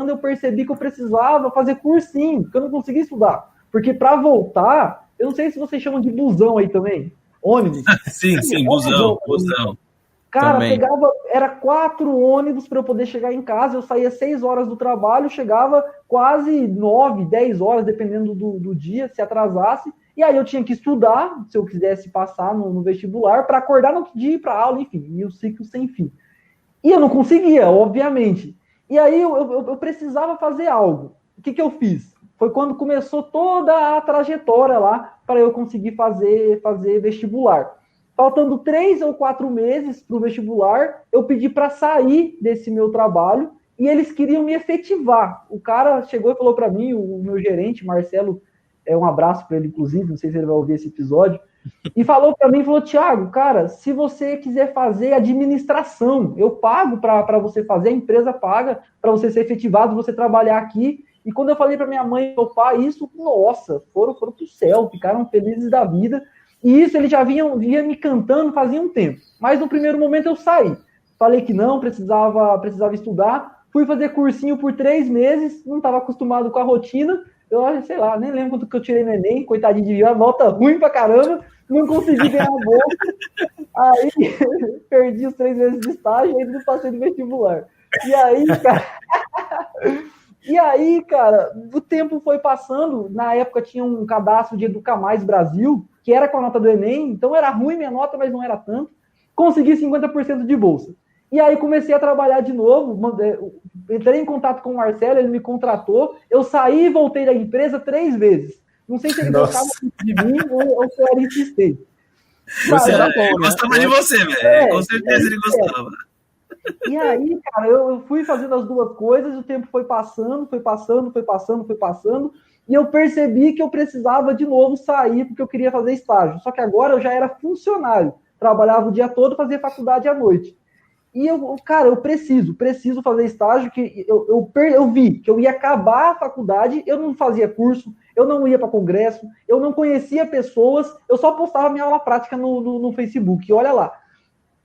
eu percebi que eu precisava fazer cursinho, que eu não conseguia estudar. Porque para voltar, eu não sei se vocês chamam de busão aí também, ônibus. Sim, busão. Cara, era 4 ônibus para eu poder chegar em casa, eu saía 6 horas do trabalho, chegava quase 9, 10 horas, dependendo do dia, se atrasasse, e aí eu tinha que estudar, se eu quisesse passar no vestibular, para acordar no outro dia e ir para aula, enfim, e o ciclo sem fim. E eu não conseguia, obviamente. E aí eu precisava fazer algo. O que eu fiz? Foi quando começou toda a trajetória lá para eu conseguir fazer vestibular. Faltando 3 ou 4 meses para o vestibular, eu pedi para sair desse meu trabalho e eles queriam me efetivar. O cara chegou e falou para mim, o meu gerente, Marcelo, um abraço para ele, inclusive, não sei se ele vai ouvir esse episódio, e falou para mim, Thiago, cara, se você quiser fazer administração, eu pago para você fazer, a empresa paga para você ser efetivado, você trabalhar aqui. E quando eu falei para minha mãe e meu pai isso, nossa, foram pro céu, ficaram felizes da vida. E isso eles já vinha me cantando fazia um tempo. Mas no primeiro momento eu saí. Falei que não, precisava estudar. Fui fazer cursinho por 3 meses, não estava acostumado com a rotina. Eu, sei lá, nem lembro quanto que eu tirei no Enem, coitadinho de mim, uma nota ruim pra caramba. Não consegui ganhar a bolsa. Aí perdi os 3 meses de estágio e ainda não passei no vestibular. E aí, cara, o tempo foi passando. Na época tinha um cadastro de Educa Mais Brasil, que era com a nota do Enem, então era ruim minha nota, mas não era tanto. Consegui 50% de bolsa. E aí comecei a trabalhar de novo, entrei em contato com o Marcelo, ele me contratou, eu saí e voltei da empresa 3 vezes. Não sei se ele gostava de mim ou se eu era insistente. Você era bom, né? Gostava de você, velho. Com certeza ele gostava. E aí, cara, eu fui fazendo as duas coisas, o tempo foi passando, e eu percebi que eu precisava de novo sair, porque eu queria fazer estágio. Só que agora eu já era funcionário, trabalhava o dia todo, fazia faculdade à noite. E eu preciso fazer estágio, que eu vi que eu ia acabar a faculdade, eu não fazia curso, eu não ia para congresso, eu não conhecia pessoas, eu só postava minha aula prática no Facebook, e olha lá.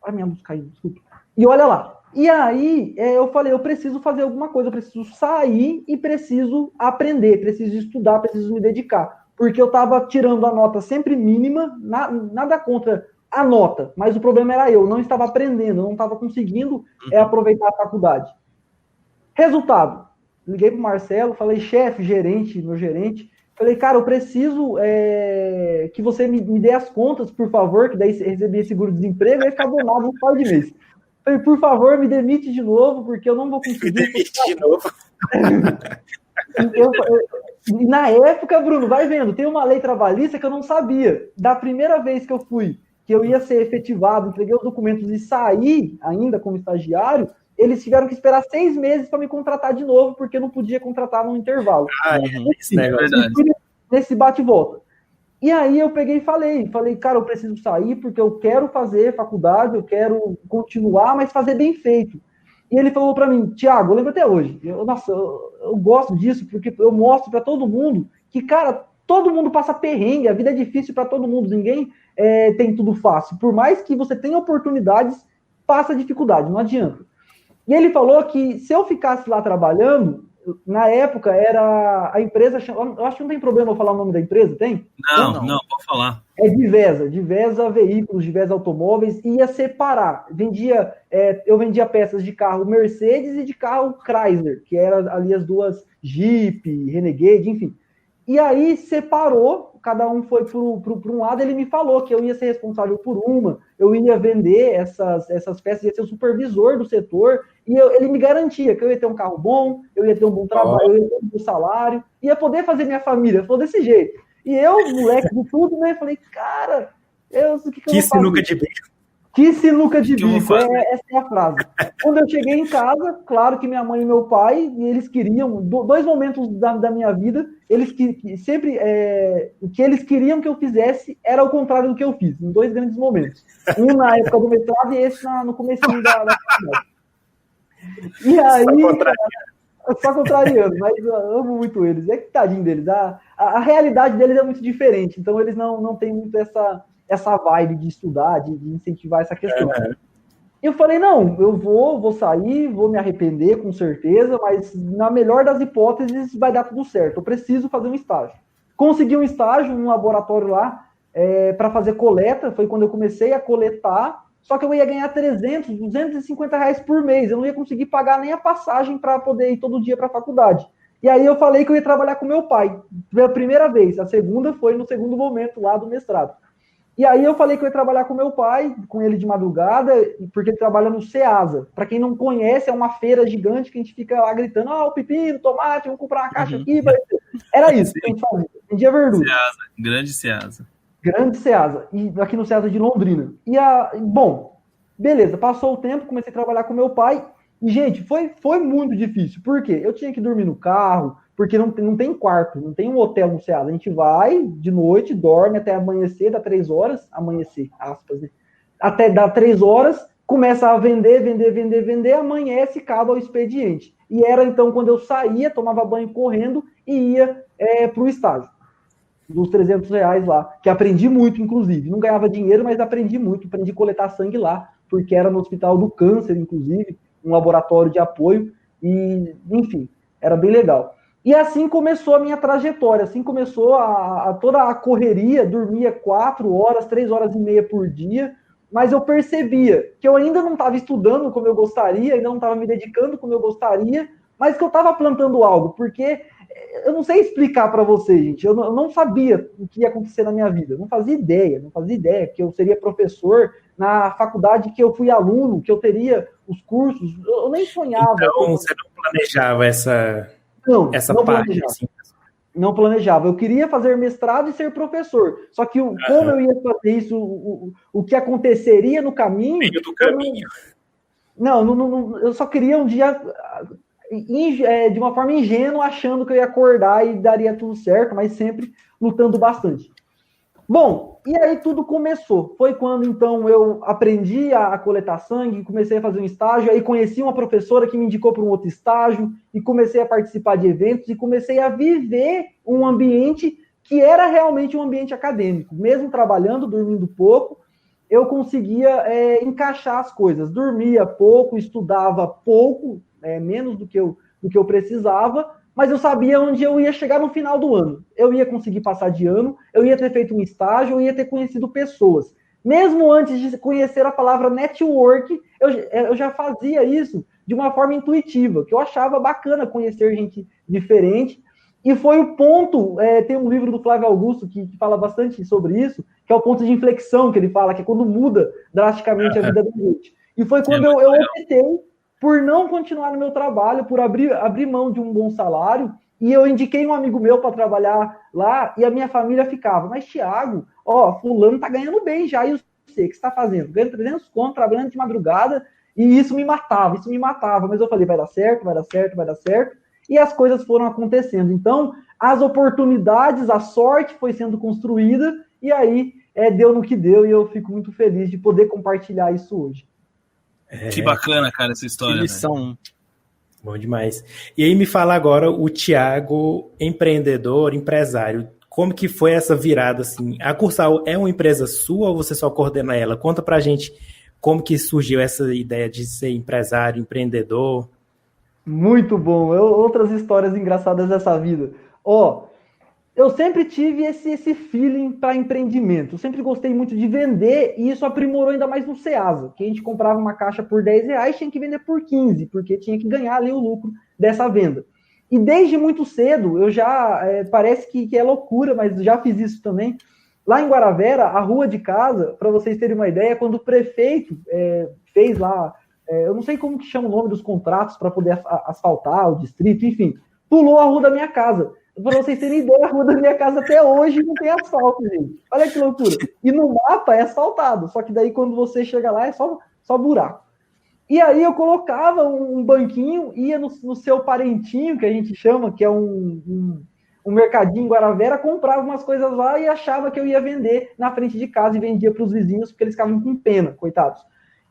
Ai, minha luz caiu, desculpa. E olha lá. E aí, eu falei, eu preciso fazer alguma coisa, eu preciso sair e preciso aprender, preciso estudar, preciso me dedicar. Porque eu estava tirando a nota sempre mínima, nada contra a nota, mas o problema era eu não estava aprendendo, eu não estava conseguindo aproveitar a faculdade. Resultado, liguei pro Marcelo, falei, meu gerente, falei, cara, eu preciso que você me dê as contas, por favor, que daí recebi seguro-desemprego, aí ficar abonado um par de meses. Falei, por favor, me demite de novo, porque eu não vou conseguir. Demite de novo. Na época, Bruno, vai vendo, tem uma lei trabalhista que eu não sabia. Da primeira vez que eu fui, que eu ia ser efetivado, entreguei os documentos e saí ainda como estagiário, eles tiveram que esperar 6 meses para me contratar de novo, porque eu não podia contratar no intervalo. Isso é verdade. Nesse bate-volta. E aí eu peguei e falei, cara, eu preciso sair porque eu quero fazer faculdade, eu quero continuar, mas fazer bem feito. E ele falou para mim, Thiago, eu lembro até hoje, eu gosto disso porque eu mostro para todo mundo que, cara, todo mundo passa perrengue, a vida é difícil para todo mundo, ninguém tem tudo fácil. Por mais que você tenha oportunidades, passa dificuldade, não adianta. E ele falou que se eu ficasse lá trabalhando, na época era a empresa, eu acho que não tem problema eu falar o nome da empresa, tem? Não, pode falar. É Divesa Veículos, Divesa Automóveis, ia separar. Eu vendia peças de carro Mercedes e de carro Chrysler, que eram ali as duas Jeep, Renegade, enfim. E aí separou, cada um foi para um lado, ele me falou que eu ia ser responsável por uma, eu ia vender essas peças, ia ser o supervisor do setor, e ele me garantia que eu ia ter um carro bom, eu ia ter um bom trabalho, eu ia ter um bom salário, ia poder fazer minha família, falou desse jeito. E eu, moleque de tudo, né, falei, cara, o que eu vou fazer? Sinuca de bico. Que sinuca de bico, essa é a frase. Quando eu cheguei em casa, claro que minha mãe e meu pai, eles queriam, dois momentos da minha vida, eles sempre, o que eles queriam que eu fizesse era o contrário do que eu fiz, em dois grandes momentos. Um na época do mestrado e esse no comecinho da faculdade. E aí... Só contrariando, mas eu amo muito eles. É que tadinho deles. A realidade deles é muito diferente, então eles não têm muito essa vibe de estudar, de incentivar essa questão. E eu falei, não, eu vou sair, vou me arrepender com certeza, mas na melhor das hipóteses vai dar tudo certo. Eu preciso fazer um estágio. Consegui um estágio num laboratório lá para fazer coleta, foi quando eu comecei a coletar. Só que eu ia ganhar 300, 250 reais por mês. Eu não ia conseguir pagar nem a passagem para poder ir todo dia para a faculdade. E aí eu falei que eu ia trabalhar com meu pai. Pela primeira vez. A segunda foi no segundo momento lá do mestrado. E aí eu falei que eu ia trabalhar com meu pai, com ele de madrugada, porque ele trabalha no Ceasa. Para quem não conhece, é uma feira gigante que a gente fica lá gritando, o pepino, tomate, vamos comprar uma caixa aqui. Era isso que a gente fazia. Vendia verdura. Ceasa, grande Ceasa. Grande Ceasa, e aqui no Ceasa de Londrina. Bom, beleza, passou o tempo, comecei a trabalhar com meu pai, e, gente, foi muito difícil. Por quê? Eu tinha que dormir no carro, porque não tem quarto, não tem um hotel no Ceasa. A gente vai de noite, dorme até amanhecer, dá 3 horas, amanhecer, aspas, né? Até dá 3 horas, começa a vender, amanhece e acaba o expediente. E era então quando eu saía, tomava banho correndo e ia para o estágio. Dos 300 reais lá, que aprendi muito, inclusive. Não ganhava dinheiro, mas aprendi muito. Aprendi a coletar sangue lá, porque era no Hospital do Câncer, inclusive, um laboratório de apoio. E, enfim, era bem legal. E assim começou a minha trajetória, assim começou toda a correria. Dormia 4 horas, 3 horas e meia por dia, mas eu percebia que eu ainda não estava estudando como eu gostaria, ainda não estava me dedicando como eu gostaria, mas que eu estava plantando algo, porque... Eu não sei explicar para vocês, gente. Eu não sabia o que ia acontecer na minha vida. Eu não fazia ideia que eu seria professor na faculdade que eu fui aluno, que eu teria os cursos. Eu nem sonhava. Então, você não planejava essa não parte? Planejava. Assim. Não planejava. Eu queria fazer mestrado e ser professor. Só que como eu ia fazer isso, o que aconteceria no caminho... Meio do caminho. Eu só queria um dia... de uma forma ingênua, achando que eu ia acordar e daria tudo certo, mas sempre lutando bastante. Bom, e aí tudo começou. Foi quando, então, eu aprendi a coletar sangue, comecei a fazer um estágio, aí conheci uma professora que me indicou para um outro estágio, e comecei a participar de eventos, e comecei a viver um ambiente que era realmente um ambiente acadêmico. Mesmo trabalhando, dormindo pouco, eu conseguia encaixar as coisas. Dormia pouco, estudava pouco, menos do que eu precisava, mas eu sabia onde eu ia chegar no final do ano. Eu ia conseguir passar de ano, eu ia ter feito um estágio, eu ia ter conhecido pessoas. Mesmo antes de conhecer a palavra network, eu já fazia isso de uma forma intuitiva, que eu achava bacana conhecer gente diferente. E foi o ponto, tem um livro do Flávio Augusto que fala bastante sobre isso, que é o ponto de inflexão, que ele fala, que é quando muda drasticamente a vida da gente. E foi quando eu optei por não continuar no meu trabalho, por abrir mão de um bom salário, e eu indiquei um amigo meu para trabalhar lá, e a minha família ficava, mas Thiago, fulano tá ganhando bem já, e você, o que você tá fazendo? Ganhando 300 conto, trabalhando de madrugada, e isso me matava, mas eu falei, vai dar certo, e as coisas foram acontecendo. Então, as oportunidades, a sorte foi sendo construída, e aí deu no que deu, e eu fico muito feliz de poder compartilhar isso hoje. Que bacana, cara, essa história. Que lição. Bom demais. E aí me fala agora o Thiago, empreendedor, empresário. como que foi essa virada, assim? A Cursal é uma empresa sua ou você só coordena ela? Conta pra gente como que surgiu essa ideia de ser empresário, empreendedor. Muito bom. Outras histórias engraçadas dessa vida. Eu sempre tive esse feeling para empreendimento. Eu sempre gostei muito de vender e isso aprimorou ainda mais no Ceasa, que a gente comprava uma caixa por R$10, tinha que vender por 15, porque tinha que ganhar ali o lucro dessa venda. E desde muito cedo, eu já, parece que é loucura, mas já fiz isso também. Lá em Guaravera, a rua de casa, para vocês terem uma ideia, quando o prefeito fez lá, eu não sei como que chama o nome dos contratos para poder asfaltar o distrito, enfim, pulou a rua da minha casa. Para vocês terem ideia, a rua da minha casa até hoje não tem asfalto, gente. Olha que loucura. E no mapa é asfaltado, só que daí quando você chega lá é só buraco. E aí eu colocava um banquinho, ia no seu parentinho, que a gente chama, que é um mercadinho em Guaravera, comprava umas coisas lá e achava que eu ia vender na frente de casa e vendia para os vizinhos, porque eles ficavam com pena, coitados.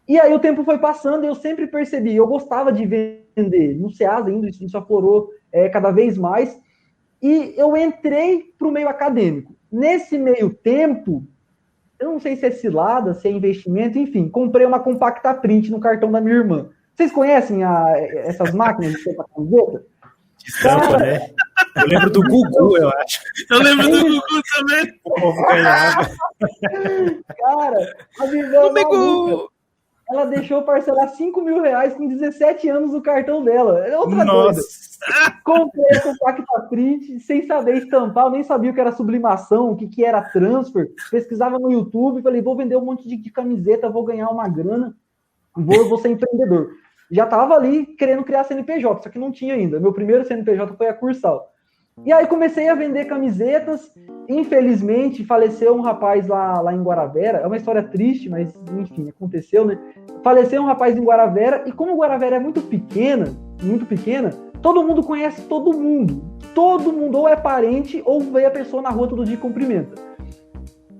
E aí o tempo foi passando e eu sempre percebi, eu gostava de vender. No Ceasa ainda, isso aflorou cada vez mais. E eu entrei para o meio acadêmico. Nesse meio tempo, eu não sei se é cilada, se é investimento, enfim, comprei uma compacta print no cartão da minha irmã. Vocês conhecem essas máquinas de estampar camiseta? Estampa, né? Eu lembro do Gugu, eu acho. Eu lembro do Gugu também. O povo ganhava. Cara, a minha ela deixou parcelar R$5.000 com 17 anos no cartão dela. É outra coisa. Comprei a compacta print sem saber estampar, eu nem sabia o que era sublimação, o que era transfer. Pesquisava no YouTube, falei, vou vender um monte de camiseta, vou ganhar uma grana, vou ser empreendedor. Já estava ali querendo criar CNPJ, só que não tinha ainda. Meu primeiro CNPJ foi a Cursal. E aí comecei a vender camisetas. Infelizmente, faleceu um rapaz lá em Guaravera. É uma história triste, mas enfim, aconteceu, né? Faleceu um rapaz em Guaravera, e como Guaravera é muito pequena, todo mundo conhece todo mundo. Todo mundo ou é parente, ou vê a pessoa na rua todo dia e cumprimenta.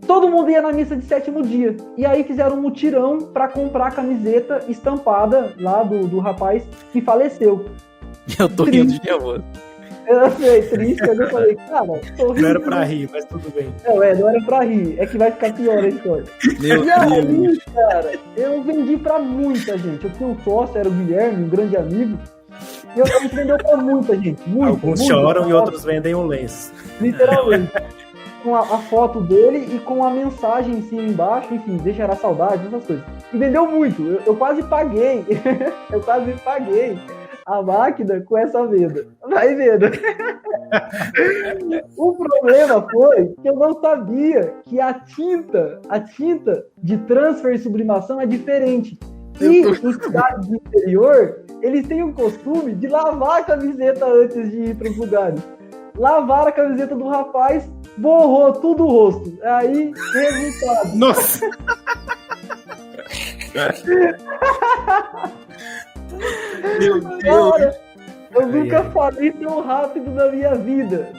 Todo mundo ia na missa de 7º dia. E aí fizeram um mutirão para comprar a camiseta estampada lá do rapaz que faleceu. Eu tô rindo de nervoso. Eu sei, triste, mas eu falei, cara, tô rindo. Não era pra rir, mas tudo bem. Não era pra rir, é que vai ficar pior a história. E aí, cara, eu vendi pra muita gente. Eu tinha um sócio, era o Guilherme, um grande amigo, e a gente vendeu pra muita gente. Alguns choram e outros vendem um lenço. Literalmente. Com a foto dele e com a mensagem em cima e embaixo, enfim, deixará saudade, essas coisas. E vendeu muito, eu quase paguei. Eu quase paguei a máquina com essa venda. Vai vendo. O problema foi que eu não sabia que a tinta de transfer e sublimação é diferente. E em cidades do interior, eles têm o costume de lavar a camiseta antes de ir para os lugares. Lavaram a camiseta do rapaz, borrou tudo o rosto. Aí, resultado. Nossa! Meu Deus. Cara, eu nunca falei tão rápido na minha vida.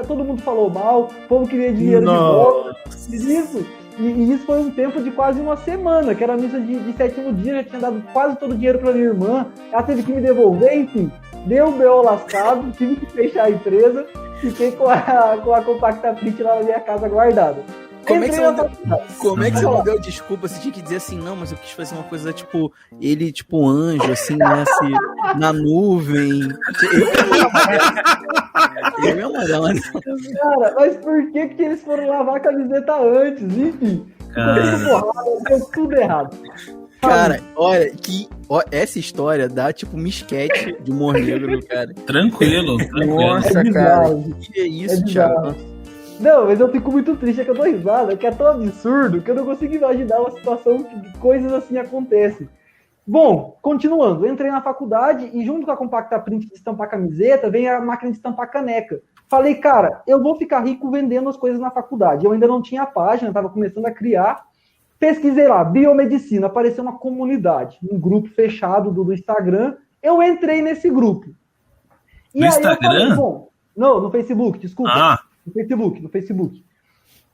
Todo mundo falou mal, o povo queria dinheiro de volta. E isso foi um tempo de quase uma semana, que era a missa de 7º dia, já tinha dado quase todo o dinheiro para minha irmã, ela teve que me devolver, enfim. Deu um B.O. lascado, tive que fechar a empresa, fiquei com a compacta print lá na minha casa guardada. Como é que você não deu desculpa? Você tinha que dizer assim, não, mas eu quis fazer uma coisa tipo, ele tipo anjo, assim, né, assim, na nuvem. Eu ia mandar, mas... Cara, mas por que eles foram lavar a camiseta antes? Enfim, deu tudo errado. Cara, olha, essa história dá tipo um esquete de humor negro, cara. Tranquilo. Nossa, cara, que é isso, Thiago? Não, mas eu fico muito triste, é que eu dou risada, que é tão absurdo que eu não consigo imaginar uma situação que coisas assim acontecem. Bom, continuando, eu entrei na faculdade e junto com a compacta print de estampar camiseta, vem a máquina de estampar caneca. Falei, cara, eu vou ficar rico vendendo as coisas na faculdade. Eu ainda não tinha a página, estava começando a criar. Pesquisei lá, biomedicina, apareceu uma comunidade, um grupo fechado do Instagram. Eu entrei nesse grupo. No Instagram? Eu falei, bom, não, no Facebook, desculpa. No Facebook.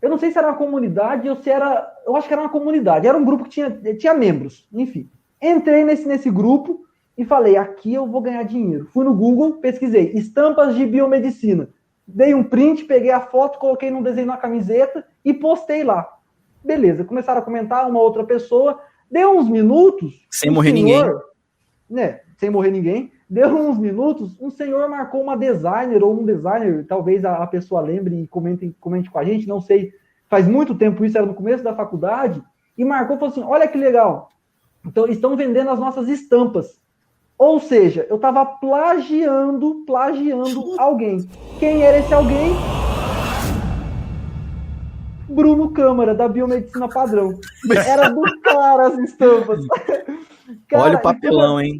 Eu não sei se era uma comunidade ou se era... Eu acho que era uma comunidade. Era um grupo que tinha membros. Enfim. Entrei nesse grupo e falei, aqui eu vou ganhar dinheiro. Fui no Google, pesquisei estampas de biomedicina. Dei um print, peguei a foto, coloquei num desenho na camiseta e postei lá. Beleza, começaram a comentar, uma outra pessoa, deu uns minutos... Sem morrer ninguém. Né, sem morrer ninguém. Deu uns minutos, um senhor marcou uma designer ou um designer, talvez a pessoa lembre e comente com a gente, não sei, faz muito tempo isso, era no começo da faculdade, e marcou e falou assim, olha que legal, então estão vendendo as nossas estampas. Ou seja, eu estava plagiando alguém. Quem era esse alguém? Bruno Câmara, da Biomedicina Padrão. Era do cara as estampas. Cara, olha o papelão, hein?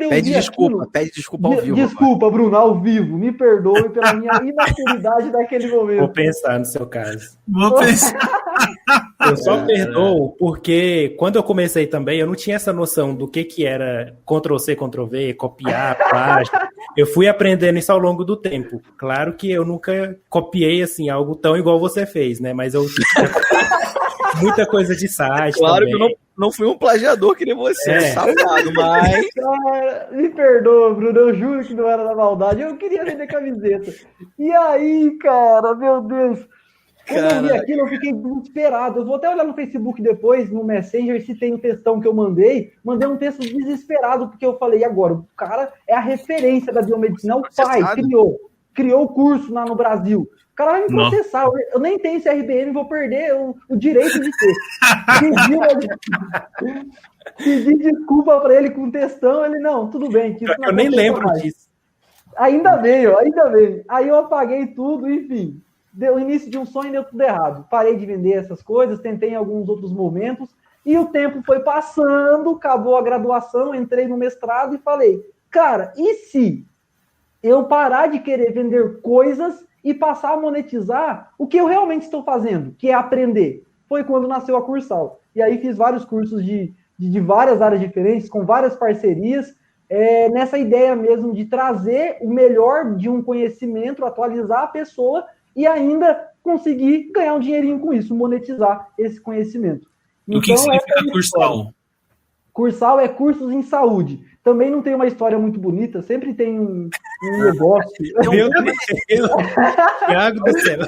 Pede desculpa ao vivo. Desculpa, Bruno, ao vivo. Me perdoe pela minha imaturidade daquele momento. Vou pensar no seu caso. Vou pensar. Eu só perdoo porque quando eu comecei também, eu não tinha essa noção do que era Ctrl-C, Ctrl-V, copiar, plágio. Eu fui aprendendo isso ao longo do tempo. Claro que eu nunca copiei assim algo tão igual você fez, né? Mas eu muita coisa de site. Claro também. que eu não fui um plagiador que nem você, safado, mas... Cara, me perdoa, Bruno, eu juro que não era da maldade. Eu queria vender camiseta. E aí, cara, meu Deus... Quando eu vi aquilo, eu fiquei desesperado. Eu vou até olhar no Facebook depois, no Messenger, se tem o textão que eu mandei. Mandei um texto desesperado, porque eu falei, e agora? O cara é a referência da biomedicina, o pai, criou o curso no Brasil. O cara vai me processar. Eu nem tenho esse RBN, vou perder o direito de ter. Pedi desculpa pra ele com o textão, ele, não, tudo bem. Que isso eu nem lembro disso. Ainda bem. Aí eu apaguei tudo, enfim. Deu o início de um sonho e deu tudo errado. Parei de vender essas coisas, tentei em alguns outros momentos, e o tempo foi passando, acabou a graduação, entrei no mestrado e falei, cara, e se eu parar de querer vender coisas e passar a monetizar o que eu realmente estou fazendo, que é aprender? Foi quando nasceu a Cursal. E aí fiz vários cursos de várias áreas diferentes, com várias parcerias, nessa ideia mesmo de trazer o melhor de um conhecimento, atualizar a pessoa e ainda conseguir ganhar um dinheirinho com isso, monetizar esse conhecimento. O que significa Cursal? Cursal é cursos em saúde. Também não tem uma história muito bonita, sempre tem um negócio. Meu Deus, Thiago do céu.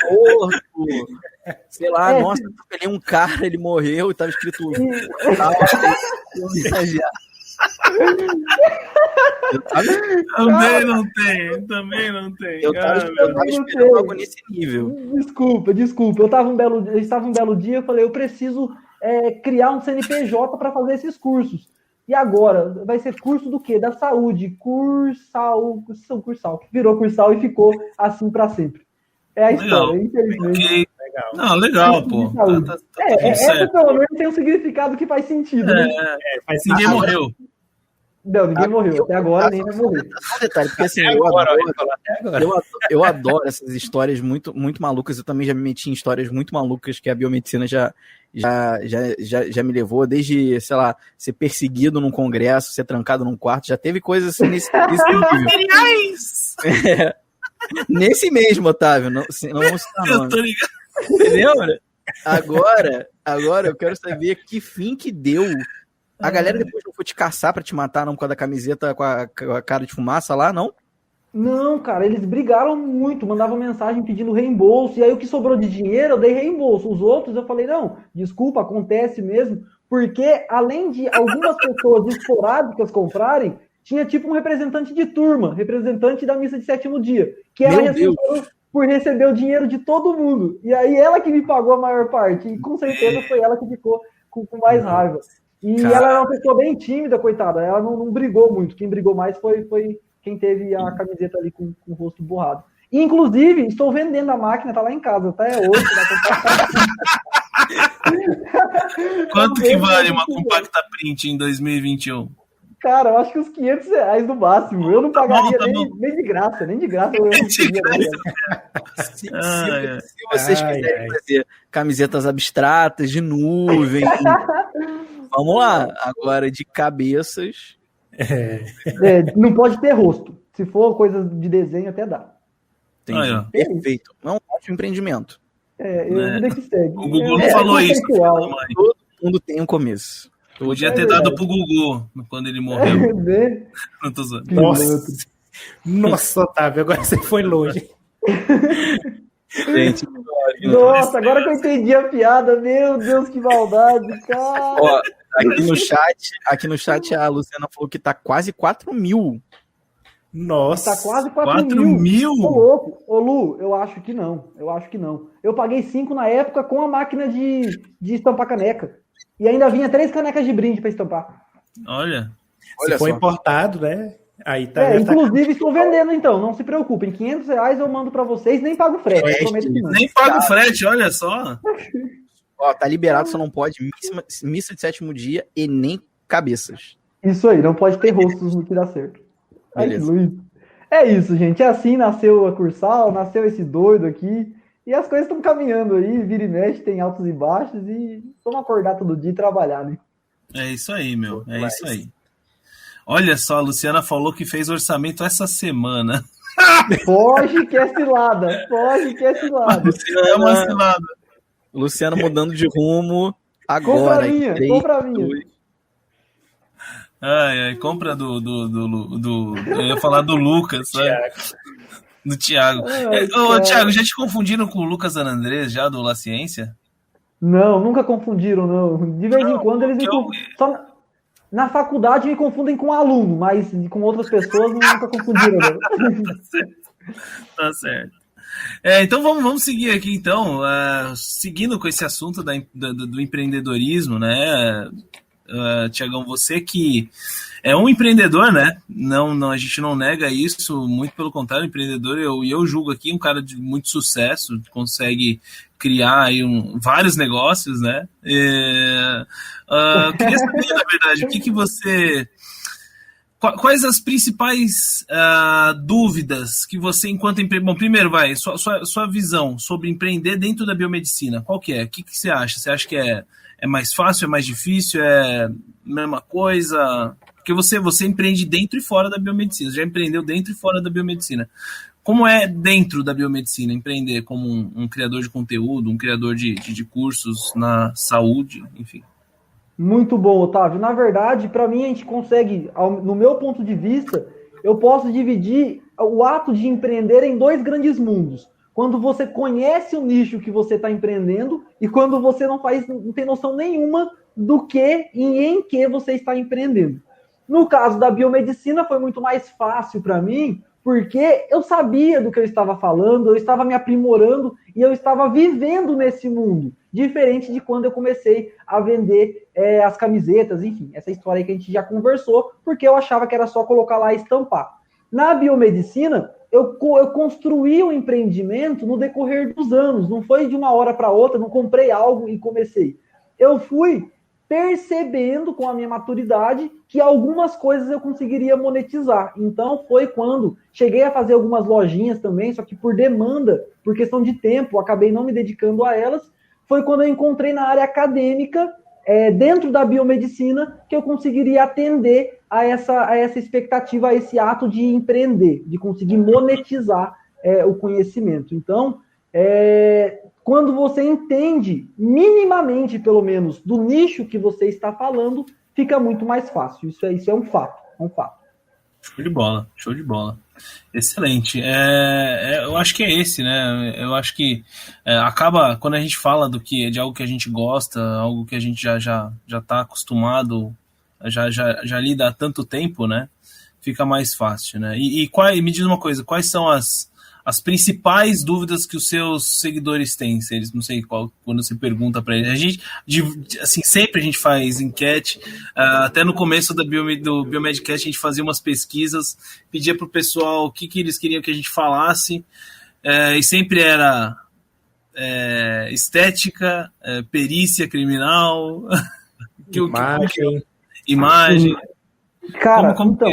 Sei lá, nossa, eu atropelei um cara, ele morreu e tava escrito... Também não tem. Eu tava esperando algo nesse nível. Desculpa. Eu estava um belo dia, eu falei, eu preciso criar um CNPJ para fazer esses cursos. E agora? Vai ser curso do quê? Da saúde. Cursal. Virou Cursal e ficou assim para sempre. É a história, infelizmente. Legal, pô. Essa pelo menos tem um significado que faz sentido. Né? Faz sentido. Ninguém morreu. Não, ninguém morreu. Até agora nem vai morrer. Um detalhe, porque assim, eu adoro essas histórias muito, muito malucas. Eu também já me meti em histórias muito malucas que a biomedicina já me levou, desde, sei lá, ser perseguido num congresso, ser trancado num quarto. Já teve coisas assim nesse nível. Nesse mesmo, Otávio. Não vamos citar nome. Eu tô ligado. Entendeu? Agora eu quero saber que fim que deu. A galera depois não foi te caçar pra te matar, não, por causa da camiseta com a cara de fumaça lá, não? Não, cara, eles brigaram muito, mandavam mensagem pedindo reembolso, e aí o que sobrou de dinheiro eu dei reembolso. Os outros eu falei, não, desculpa, acontece mesmo, porque além de algumas pessoas esporádicas comprarem, tinha tipo um representante de turma, representante da missa de sétimo dia, que era responsável por receber o dinheiro de todo mundo. E aí ela que me pagou a maior parte, e com certeza foi ela que ficou com mais raiva. E ela era uma pessoa bem tímida, coitada. Ela não brigou muito. Quem brigou mais foi quem teve a camiseta ali com o rosto borrado. E, inclusive, estou vendendo a máquina, tá lá em casa. Até hoje. Quanto que vale uma compacta print em 2021? Cara, eu acho que uns R$500 no máximo. Eu não pagaria nem de graça. Nem de graça. Se vocês quiserem fazer camisetas abstratas, de nuvem... Vamos lá, agora de cabeças. Não pode ter rosto. Se for coisa de desenho, até dá. Perfeito. É um ótimo empreendimento. Vida que segue. O Gugu não falou isso. Todo mundo tem um começo. Podia ter dado pro Gugu quando ele morreu. Não tô zoando. Nossa, Otávio, agora você foi longe. Gente, nossa, agora que eu entendi a piada, meu Deus, que maldade, cara. ó, aqui no chat a Luciana falou que tá quase 4.000. Nossa. Tá quase 4 4 mil. mil? Ô, louco. Ô, Lu, eu acho que não. Eu paguei 5 na época com a máquina de estampar caneca. E ainda vinha 3 canecas de brinde pra estampar. Olha. Se for importado, né? Aí tá. Inclusive, estou vendendo, então. Não se preocupem. R$500 eu mando pra vocês, nem pago frete. Eu prometo que não. Nem paga o frete, olha só. Ó, tá liberado, só não pode missa de sétimo dia e nem cabeças. Isso aí, não pode ter rostos no que dá certo. Beleza. Ai, é isso, gente. É assim nasceu a Cursal, nasceu esse doido aqui. E as coisas estão caminhando aí, vira e mexe, tem altos e baixos. E vamos acordar todo dia e trabalhar, né? É isso aí, meu. É isso aí. Olha só, a Luciana falou que fez orçamento essa semana. Foge que é cilada. É uma cilada. Luciano mudando de rumo agora. Compra a minha. Ai, compra do eu ia falar do Lucas, sabe? Do Thiago. Ô, Thiago, já te confundiram com o Lucas Anandrés, já, do La Ciência? Não, nunca confundiram, não. De vez em quando eles me confundem. Só na faculdade me confundem com aluno, mas com outras pessoas nunca confundiram, não. Tá certo. Então vamos seguir aqui, então. Seguindo com esse assunto do empreendedorismo, né? Tiagão, você que é um empreendedor, né? Não, a gente não nega isso, muito pelo contrário, empreendedor, eu julgo aqui um cara de muito sucesso, consegue criar aí vários negócios, né? Queria saber, na verdade, o que você... Quais as principais dúvidas que você, enquanto empreendedor... Bom, primeiro, sua visão sobre empreender dentro da biomedicina, qual que é? O que você acha? Você acha que é mais fácil, é mais difícil, é a mesma coisa? Porque você empreende dentro e fora da biomedicina, já empreendeu dentro e fora da biomedicina. Como é dentro da biomedicina empreender como um criador de conteúdo, um criador de cursos na saúde, enfim? Muito bom, Otávio. Na verdade, para mim, a gente consegue, no meu ponto de vista, eu posso dividir o ato de empreender em 2 grandes mundos. Quando você conhece o nicho que você está empreendendo e quando você não tem noção nenhuma do que e em que você está empreendendo. No caso da biomedicina, foi muito mais fácil para mim, porque eu sabia do que eu estava falando, eu estava me aprimorando e eu estava vivendo nesse mundo, diferente de quando eu comecei a vender as camisetas, enfim, essa história aí que a gente já conversou, porque eu achava que era só colocar lá e estampar. Na biomedicina, eu construí o empreendimento no decorrer dos anos, não foi de uma hora para outra, não comprei algo e comecei. Eu fui percebendo com a minha maturidade que algumas coisas eu conseguiria monetizar. Então foi quando cheguei a fazer algumas lojinhas também, só que por demanda, por questão de tempo, acabei não me dedicando a elas. Foi quando eu encontrei na área acadêmica, dentro da biomedicina, que eu conseguiria atender a essa expectativa, a esse ato de empreender, de conseguir monetizar o conhecimento. Então, quando você entende, minimamente pelo menos, do nicho que você está falando, fica muito mais fácil. Isso é um fato. Show de bola. Excelente. Eu acho que é esse, né? Eu acho que acaba, quando a gente fala de algo que a gente gosta, algo que a gente já está acostumado, já lida há tanto tempo, né? Fica mais fácil, né? E me diz uma coisa, quais são as principais dúvidas que os seus seguidores têm? Se eles, não sei qual, quando você pergunta para eles. Assim, sempre a gente faz enquete, até no começo do Biomedcast a gente fazia umas pesquisas, pedia pro pessoal o que eles queriam que a gente falasse, e sempre era estética, perícia criminal, imagem. Cara, como então...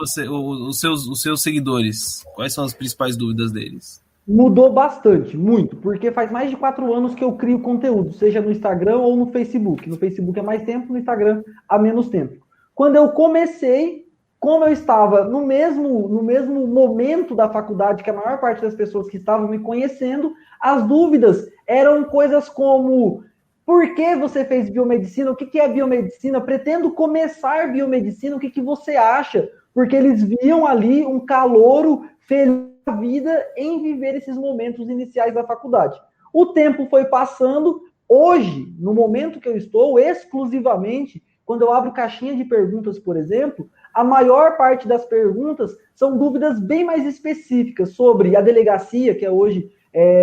os seus seguidores, quais são as principais dúvidas deles? Mudou bastante, muito, porque faz mais de 4 anos que eu crio conteúdo, seja no Instagram ou no Facebook. No Facebook há mais tempo, no Instagram há menos tempo. Quando eu comecei, como eu estava no mesmo momento da faculdade que a maior parte das pessoas que estavam me conhecendo, as dúvidas eram coisas como: por que você fez biomedicina? O que é biomedicina? Pretendo começar biomedicina, o que você acha? Porque eles viam ali um calouro feliz vida em viver esses momentos iniciais da faculdade. O tempo foi passando. Hoje, no momento que eu estou, exclusivamente, quando eu abro caixinha de perguntas, por exemplo, a maior parte das perguntas são dúvidas bem mais específicas sobre a delegacia, que é hoje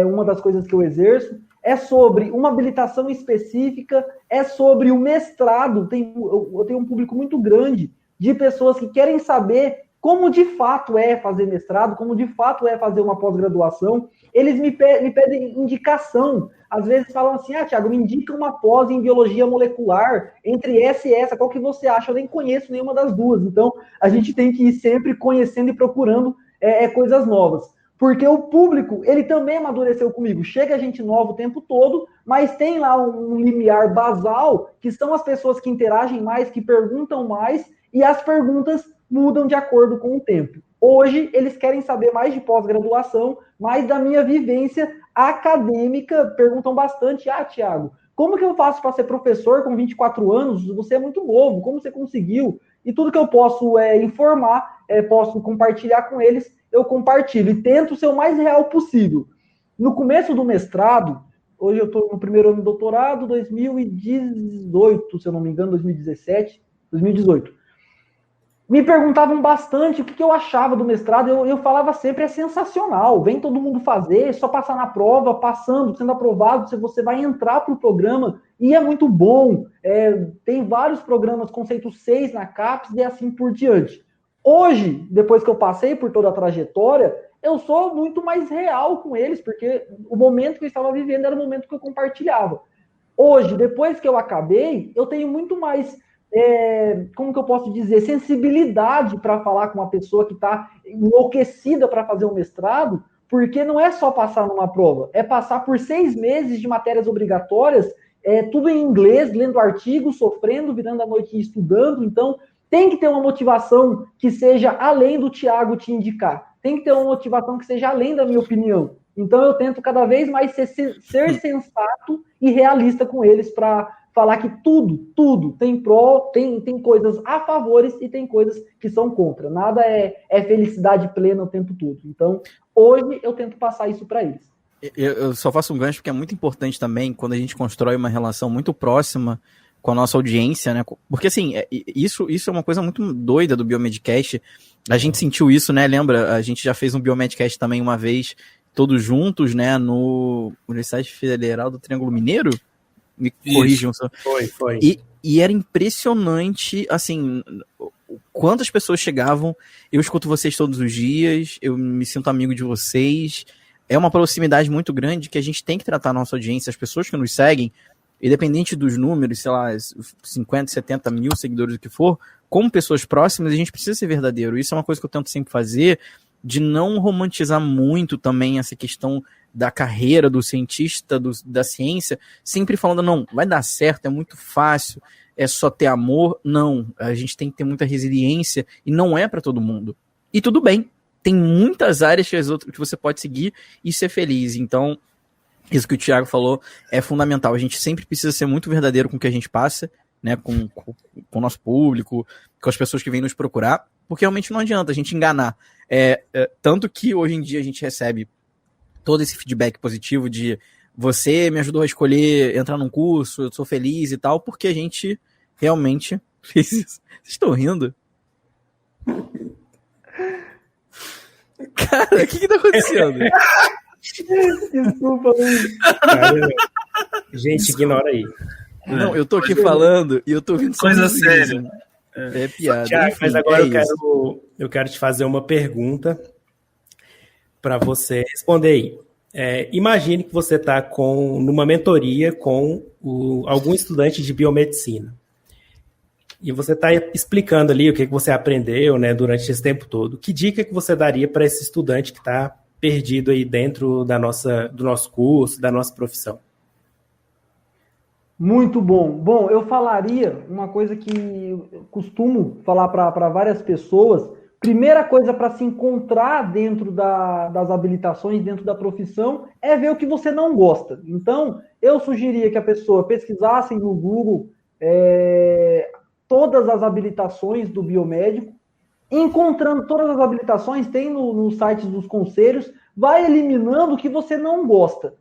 uma das coisas que eu exerço, é sobre uma habilitação específica, é sobre o mestrado. Eu tenho um público muito grande de pessoas que querem saber como de fato é fazer mestrado, como de fato é fazer uma pós-graduação. Eles me pedem indicação. Às vezes falam assim, Thiago, me indica uma pós em biologia molecular, entre essa e essa, qual que você acha? Eu nem conheço nenhuma das duas. Então, a gente tem que ir sempre conhecendo e procurando coisas novas. Porque o público, ele também amadureceu comigo. Chega gente nova o tempo todo, mas tem lá um limiar basal, que são as pessoas que interagem mais, que perguntam mais, e as perguntas mudam de acordo com o tempo. Hoje, eles querem saber mais de pós-graduação, mais da minha vivência acadêmica. Perguntam bastante, Thiago, como que eu faço para ser professor com 24 anos? Você é muito novo, como você conseguiu? E tudo que eu posso informar, posso compartilhar com eles, eu compartilho e tento ser o mais real possível. No começo do mestrado, hoje eu estou no primeiro ano do doutorado, 2018, se eu não me engano, 2018. Me perguntavam bastante o que eu achava do mestrado, eu falava sempre, é sensacional, vem todo mundo fazer, só passar na prova, passando, sendo aprovado, você vai entrar para o programa, e é muito bom, tem vários programas, conceito 6 na CAPES e assim por diante. Hoje, depois que eu passei por toda a trajetória, eu sou muito mais real com eles, porque o momento que eu estava vivendo era o momento que eu compartilhava. Hoje, depois que eu acabei, eu tenho muito mais, como que eu posso dizer, sensibilidade para falar com uma pessoa que está enlouquecida para fazer um mestrado, porque não é só passar numa prova, é passar por 6 meses de matérias obrigatórias, tudo em inglês, lendo artigos, sofrendo, virando a noite e estudando. Então, tem que ter uma motivação que seja além do Thiago te indicar. Tem que ter uma motivação que seja além da minha opinião. Então, eu tento cada vez mais ser sensato e realista com eles para falar que tudo tem pró, tem coisas a favores e tem coisas que são contra. Nada é felicidade plena o tempo todo. Então, hoje eu tento passar isso para eles. Eu só faço um gancho porque é muito importante também quando a gente constrói uma relação muito próxima com a nossa audiência, né? Porque, assim, isso é uma coisa muito doida do Biomedcast. A gente sentiu isso, né? Lembra? A gente já fez um Biomedcast também uma vez, todos juntos, né? No Universidade Federal do Triângulo Mineiro? Me corrijam. Foi. E era impressionante, assim, quantas pessoas chegavam. Eu escuto vocês todos os dias, eu me sinto amigo de vocês. É uma proximidade muito grande que a gente tem que tratar a nossa audiência, as pessoas que nos seguem, independente dos números, sei lá, 50, 70 mil seguidores, o que for, como pessoas próximas, a gente precisa ser verdadeiro. Isso é uma coisa que eu tento sempre fazer, de não romantizar muito também essa questão da carreira do cientista, da ciência, sempre falando, não, vai dar certo, é muito fácil, é só ter amor. Não, a gente tem que ter muita resiliência e não é para todo mundo. E tudo bem, tem muitas áreas que você pode seguir e ser feliz. Então, isso que o Thiago falou é fundamental. A gente sempre precisa ser muito verdadeiro com o que a gente passa, né, com o nosso público, com as pessoas que vêm nos procurar, porque realmente não adianta a gente enganar. Tanto que hoje em dia a gente recebe todo esse feedback positivo de você me ajudou a escolher entrar num curso, eu sou feliz e tal, porque a gente realmente fez isso. Vocês estão rindo? Cara, o que tá acontecendo? Desculpa, Luiz. Gente, ignora aí. Não, eu tô aqui falando e eu tô ouvindo coisa séria. É piada. Thiago, enfim, mas agora eu quero te fazer uma pergunta para você responder aí. Imagine que você está numa mentoria com algum estudante de biomedicina. E você está explicando ali o que você aprendeu, né, durante esse tempo todo. Que dica que você daria para esse estudante que está perdido aí dentro do nosso curso, da nossa profissão? Muito bom. Bom, eu falaria uma coisa que eu costumo falar para várias pessoas. Primeira coisa para se encontrar dentro das habilitações, dentro da profissão, é ver o que você não gosta. Então, eu sugeria que a pessoa pesquisasse no Google todas as habilitações do biomédico, encontrando todas as habilitações, tem no site dos conselhos, vai eliminando o que você não gosta.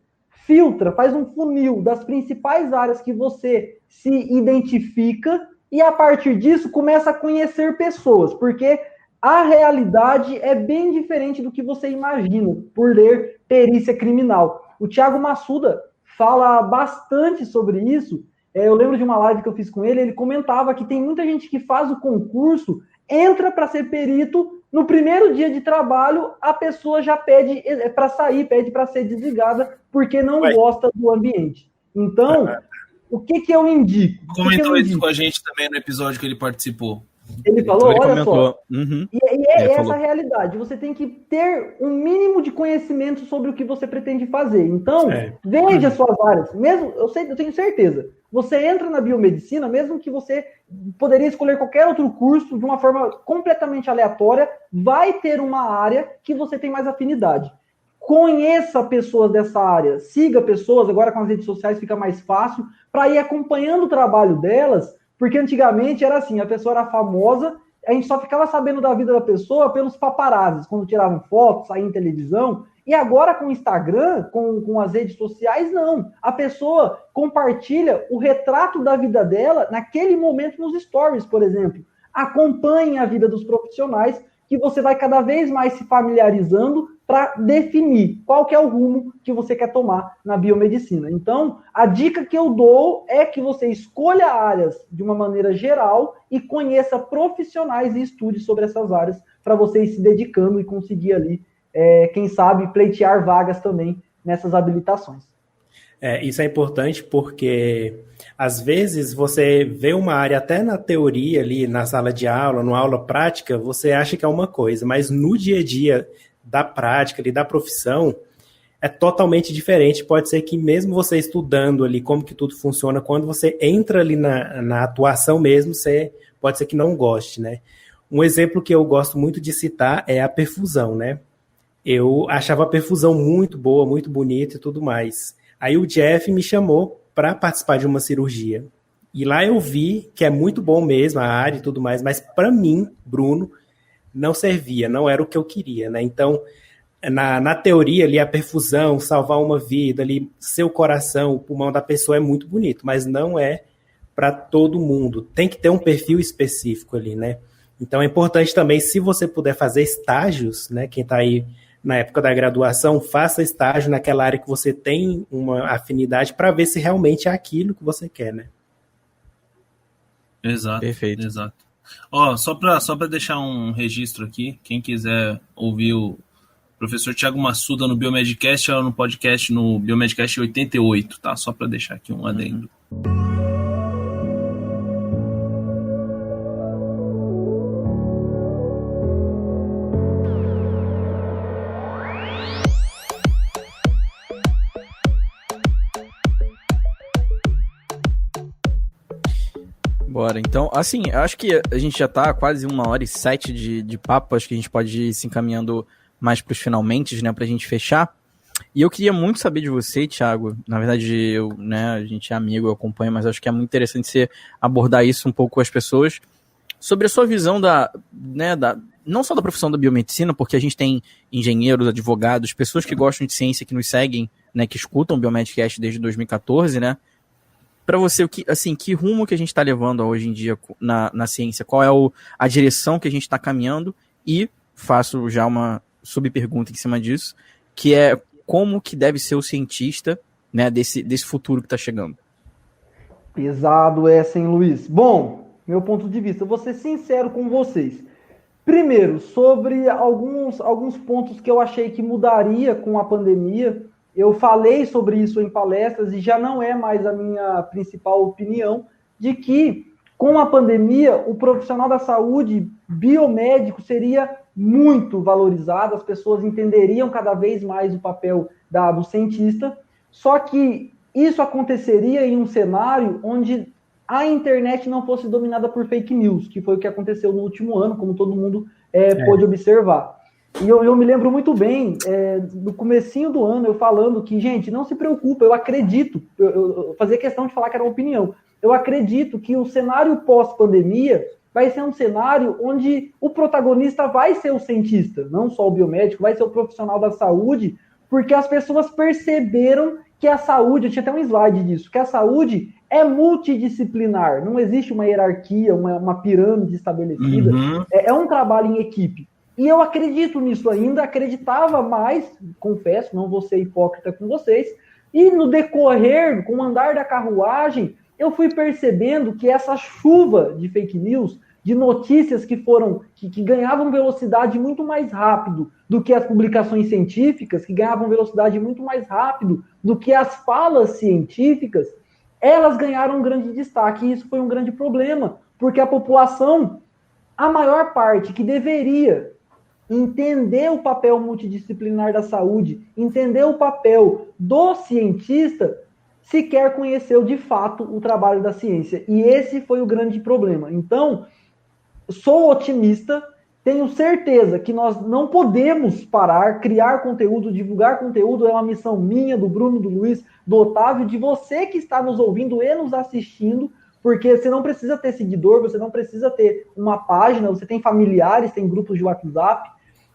Filtra, faz um funil das principais áreas que você se identifica e, a partir disso, começa a conhecer pessoas, porque a realidade é bem diferente do que você imagina por ler perícia criminal. O Thiago Massuda fala bastante sobre isso. Eu lembro de uma live que eu fiz com ele, ele comentava que tem muita gente que faz o concurso, entra para ser perito, no primeiro dia de trabalho, a pessoa já pede para sair, pede para ser desligada, porque não gosta do ambiente. Então, o que eu indico? Comentou isso com a gente também no episódio que ele participou. Ele falou, ele olha comentou. só, e é essa falou. a realidade, você tem que ter um mínimo de conhecimento sobre o que você pretende fazer. Então, veja suas áreas, mesmo, eu tenho certeza, você entra na biomedicina, mesmo que você poderia escolher qualquer outro curso de uma forma completamente aleatória, vai ter uma área que você tem mais afinidade. Conheça pessoas dessa área, siga pessoas, agora com as redes sociais fica mais fácil, para ir acompanhando o trabalho delas, porque antigamente era assim, a pessoa era famosa, a gente só ficava sabendo da vida da pessoa pelos paparazzis, quando tiravam fotos, saíam em televisão, e agora com o Instagram, com as redes sociais, não. A pessoa compartilha o retrato da vida dela naquele momento nos stories, por exemplo. Acompanhe a vida dos profissionais, que você vai cada vez mais se familiarizando para definir qual que é o rumo que você quer tomar na biomedicina. Então, a dica que eu dou é que você escolha áreas de uma maneira geral e conheça profissionais e estude sobre essas áreas para você ir se dedicando e conseguir ali, quem sabe, pleitear vagas também nessas habilitações. Isso é importante porque, às vezes, você vê uma área até na teoria ali, na sala de aula, numa aula prática, você acha que é uma coisa, mas no dia a dia da prática ali, da profissão, é totalmente diferente. Pode ser que mesmo você estudando ali como que tudo funciona, quando você entra ali na atuação mesmo, você pode ser que não goste, né? Um exemplo que eu gosto muito de citar é a perfusão, né? Eu achava a perfusão muito boa, muito bonita e tudo mais. Aí o Jeff me chamou para participar de uma cirurgia. E lá eu vi que é muito bom mesmo a área e tudo mais, mas para mim, Bruno, não servia, não era o que eu queria, né? Então, na teoria ali, a perfusão, salvar uma vida ali, seu coração, o pulmão da pessoa é muito bonito, mas não é para todo mundo. Tem que ter um perfil específico ali, né? Então é importante também, se você puder fazer estágios, né? Quem está aí na época da graduação, faça estágio naquela área que você tem uma afinidade para ver se realmente é aquilo que você quer, né? Exato. Perfeito. Exato. Ó, só para deixar um registro aqui, quem quiser ouvir o professor Thiago Massuda no Biomedcast ou no podcast no Biomedcast 88, tá? Só para deixar aqui um adendo. Bora, então, assim, eu acho que a gente já tá quase 1h07 de papo, acho que a gente pode ir se encaminhando mais pros finalmente, né, pra gente fechar. E eu queria muito saber de você, Thiago, na verdade, a gente é amigo, eu acompanho, mas acho que é muito interessante você abordar isso um pouco com as pessoas, sobre a sua visão não só da profissão da biomedicina, porque a gente tem engenheiros, advogados, pessoas que gostam de ciência, que nos seguem, né, que escutam o Biomedcast desde 2014, né, para você, que rumo que a gente está levando hoje em dia na ciência? Qual é a direção que a gente está caminhando? E faço já uma subpergunta em cima disso, que é como que deve ser o cientista, né, desse futuro que está chegando? Pesado essa, hein, Luiz? Bom, meu ponto de vista, eu vou ser sincero com vocês. Primeiro, sobre alguns pontos que eu achei que mudaria com a pandemia. Eu falei sobre isso em palestras e já não é mais a minha principal opinião, de que com a pandemia o profissional da saúde biomédico seria muito valorizado, as pessoas entenderiam cada vez mais o papel do cientista, só que isso aconteceria em um cenário onde a internet não fosse dominada por fake news, que foi o que aconteceu no último ano, como todo mundo pôde observar. E eu me lembro muito bem, no comecinho do ano, eu falando que, gente, não se preocupa, eu acredito, eu fazia questão de falar que era uma opinião, eu acredito que o cenário pós-pandemia vai ser um cenário onde o protagonista vai ser o cientista, não só o biomédico, vai ser o profissional da saúde, porque as pessoas perceberam que a saúde, eu tinha até um slide disso, que a saúde é multidisciplinar, não existe uma hierarquia, uma pirâmide estabelecida, é um trabalho em equipe. E eu acredito nisso ainda, acreditava mais, confesso, não vou ser hipócrita com vocês, e no decorrer, com o andar da carruagem, eu fui percebendo que essa chuva de fake news, de notícias que ganhavam velocidade muito mais rápido do que as publicações científicas, que ganhavam velocidade muito mais rápido do que as falas científicas, elas ganharam um grande destaque, e isso foi um grande problema, porque a população, a maior parte que deveria entender o papel multidisciplinar da saúde, entender o papel do cientista, sequer conheceu de fato o trabalho da ciência. E esse foi o grande problema. Então, sou otimista, tenho certeza que nós não podemos parar, criar conteúdo, divulgar conteúdo, é uma missão minha, do Bruno, do Luiz, do Otávio, de você que está nos ouvindo e nos assistindo, porque você não precisa ter seguidor, você não precisa ter uma página, você tem familiares, tem grupos de WhatsApp.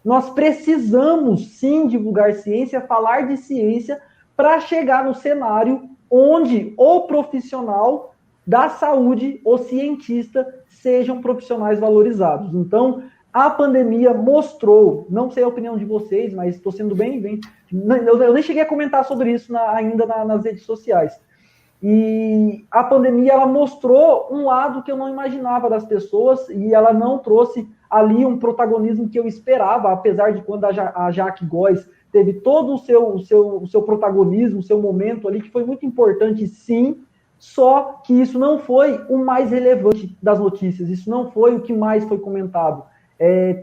Nós precisamos, sim, divulgar ciência, falar de ciência, para chegar no cenário onde o profissional da saúde, o cientista, sejam profissionais valorizados. Então, a pandemia mostrou, não sei a opinião de vocês, mas estou sendo bem... Eu nem cheguei a comentar sobre isso ainda nas redes sociais. E a pandemia, ela mostrou um lado que eu não imaginava das pessoas, e ela não trouxe ali um protagonismo que eu esperava, apesar de quando a Jaque Góes teve todo o seu protagonismo, o seu momento ali, que foi muito importante, sim, só que isso não foi o mais relevante das notícias, isso não foi o que mais foi comentado,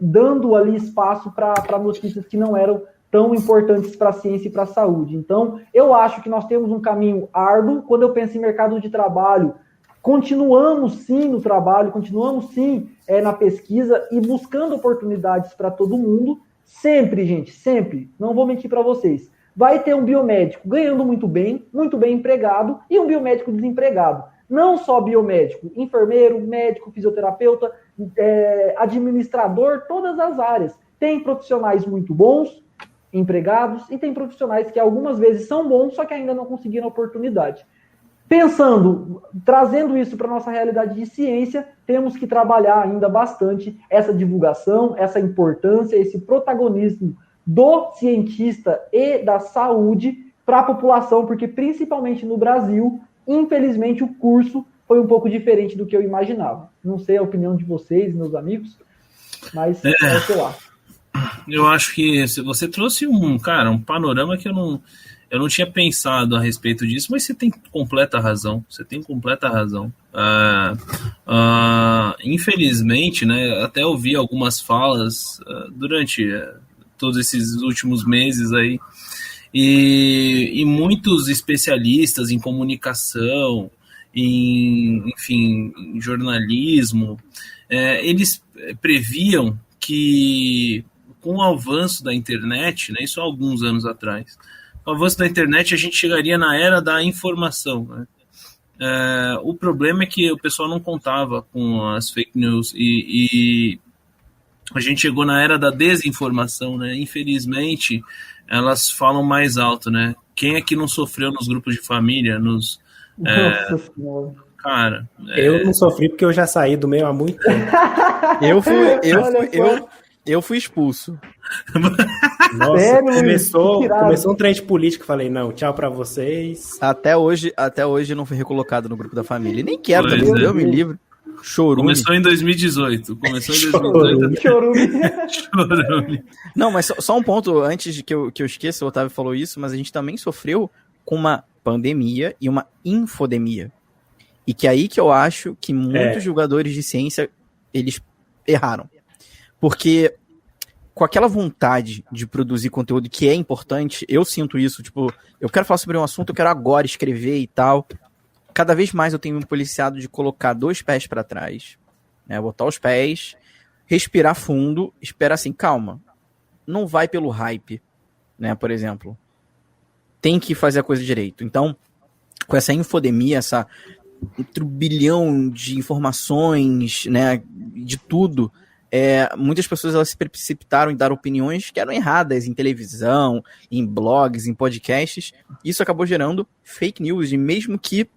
dando ali espaço para notícias que não eram tão importantes para a ciência e para a saúde. Então, eu acho que nós temos um caminho árduo. Quando eu penso em mercado de trabalho, continuamos sim no trabalho, continuamos sim na pesquisa e buscando oportunidades para todo mundo. Sempre, gente, sempre, não vou mentir para vocês. Vai ter um biomédico ganhando muito bem empregado, e um biomédico desempregado. Não só biomédico, enfermeiro, médico, fisioterapeuta, administrador, todas as áreas. Tem profissionais muito bons, empregados, e tem profissionais que algumas vezes são bons, só que ainda não conseguiram oportunidade. Pensando, trazendo isso para a nossa realidade de ciência, temos que trabalhar ainda bastante essa divulgação, essa importância, esse protagonismo do cientista e da saúde para a população, porque principalmente no Brasil, infelizmente o curso foi um pouco diferente do que eu imaginava. Não sei a opinião de vocês, meus amigos, mas é o que eu acho. Eu acho que você trouxe um panorama que eu não tinha pensado a respeito disso, mas você tem completa razão. Infelizmente, né, até ouvi algumas falas durante todos esses últimos meses aí, e muitos especialistas em comunicação, em jornalismo, eles previam que com o avanço da internet, né, isso há alguns anos atrás, com o avanço da internet a gente chegaria na era da informação, né? O problema é que o pessoal não contava com as fake news e a gente chegou na era da desinformação, né? Infelizmente, elas falam mais alto, né? Quem é que não sofreu nos grupos de família, Cara... Eu não sofri porque eu já saí do meio há muito tempo. Eu fui expulso. Nossa, sério, começou um trend político, falei, não, tchau pra vocês. Até hoje não fui recolocado no grupo da família. Nem quero também, eu me livro. Chorume. Começou em 2018. Chorume. Não, mas só um ponto, antes de que eu esqueça, o Otávio falou isso, mas a gente também sofreu com uma pandemia e uma infodemia. E que é aí que eu acho que muitos jogadores de ciência, eles erraram. Porque com aquela vontade de produzir conteúdo que é importante, eu sinto isso, tipo, eu quero falar sobre um assunto, eu quero agora escrever e tal. Cada vez mais eu tenho me policiado de colocar 2 pés para trás, né, botar os pés, respirar fundo, esperar assim, calma, não vai pelo hype, né, por exemplo. Tem que fazer a coisa direito. Então, com essa infodemia, turbilhão de informações, né, de tudo, muitas pessoas elas se precipitaram em dar opiniões que eram erradas em televisão, em blogs, em podcasts. Isso acabou gerando fake news, e mesmo que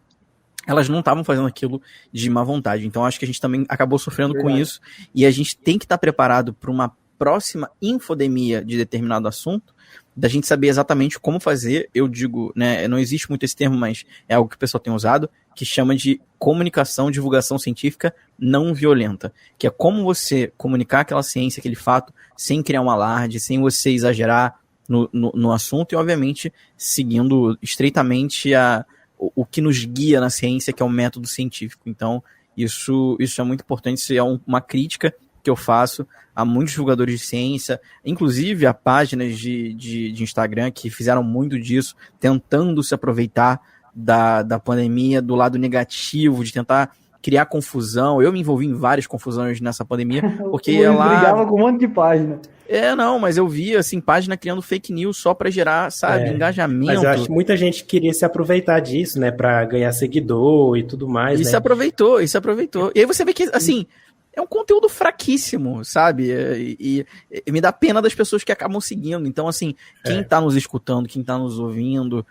elas não estavam fazendo aquilo de má vontade. Então acho que a gente também acabou sofrendo com isso, e a gente tem que estar preparado para uma próxima infodemia de determinado assunto, da gente saber exatamente como fazer. Eu digo, né, não existe muito esse termo, mas é algo que o pessoal tem usado, que chama de comunicação, divulgação científica não violenta, que é como você comunicar aquela ciência, aquele fato, sem criar um alarde, sem você exagerar no assunto, e obviamente seguindo estreitamente o que nos guia na ciência, que é o método científico. Então isso é muito importante, isso é uma crítica que eu faço a muitos divulgadores de ciência, inclusive a páginas de Instagram que fizeram muito disso, tentando se aproveitar da pandemia, do lado negativo, de tentar criar confusão. Eu me envolvi em várias confusões nessa pandemia, porque ela brigava com um monte de página. Não, mas eu vi, assim, página criando fake news só pra gerar, sabe, engajamento. Mas eu acho que muita gente queria se aproveitar disso, né, pra ganhar seguidor e tudo mais, e né? se aproveitou. E aí você vê que, assim, é um conteúdo fraquíssimo, sabe? E me dá pena das pessoas que acabam seguindo. Então, assim, quem tá nos escutando, quem tá nos ouvindo,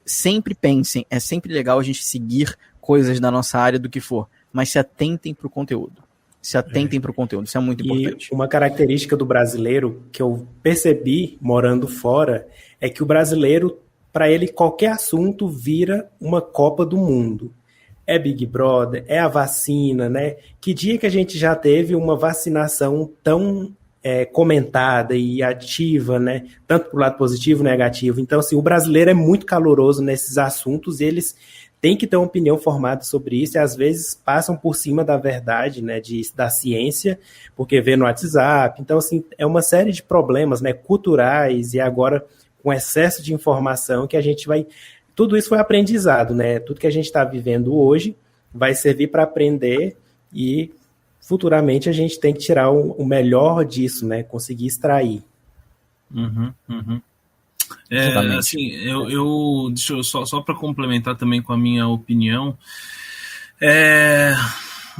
sempre pensem, é sempre legal a gente seguir coisas da nossa área do que for, mas se atentem pro conteúdo. Se atentem pro conteúdo, isso é muito importante. E uma característica do brasileiro que eu percebi morando fora é que o brasileiro, para ele, qualquer assunto vira uma Copa do Mundo. É Big Brother, é a vacina, né? Que dia que a gente já teve uma vacinação tão comentada e ativa, né? Tanto pro lado positivo, negativo. Então, assim, o brasileiro é muito caloroso nesses assuntos, e eles têm que ter uma opinião formada sobre isso, e às vezes passam por cima da verdade, né? Da ciência, porque vê no WhatsApp. Então, assim, é uma série de problemas, né? Culturais, e agora com excesso de informação que a gente vai... Tudo isso foi aprendizado, né? Tudo que a gente está vivendo hoje vai servir para aprender, e futuramente a gente tem que tirar o melhor disso, né? Conseguir extrair. Assim, deixa eu só para complementar também com a minha opinião,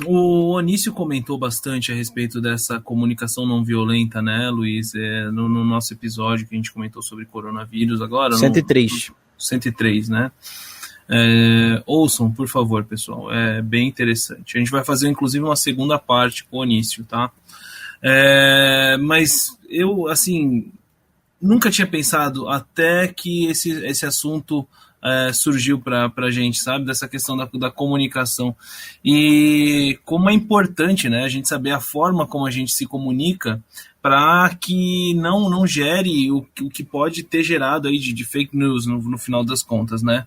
o Onísio comentou bastante a respeito dessa comunicação não violenta, né, Luiz? No nosso episódio que a gente comentou sobre coronavírus agora. 103. 103, né? Ouçam, por favor, pessoal. É bem interessante. A gente vai fazer, inclusive, uma segunda parte com o Onísio, tá? Mas eu, assim, nunca tinha pensado até que esse assunto surgiu pra gente, sabe? Dessa questão da comunicação. E como é importante, né? A gente saber a forma como a gente se comunica, para que não gere o que pode ter gerado aí de fake news no final das contas, né?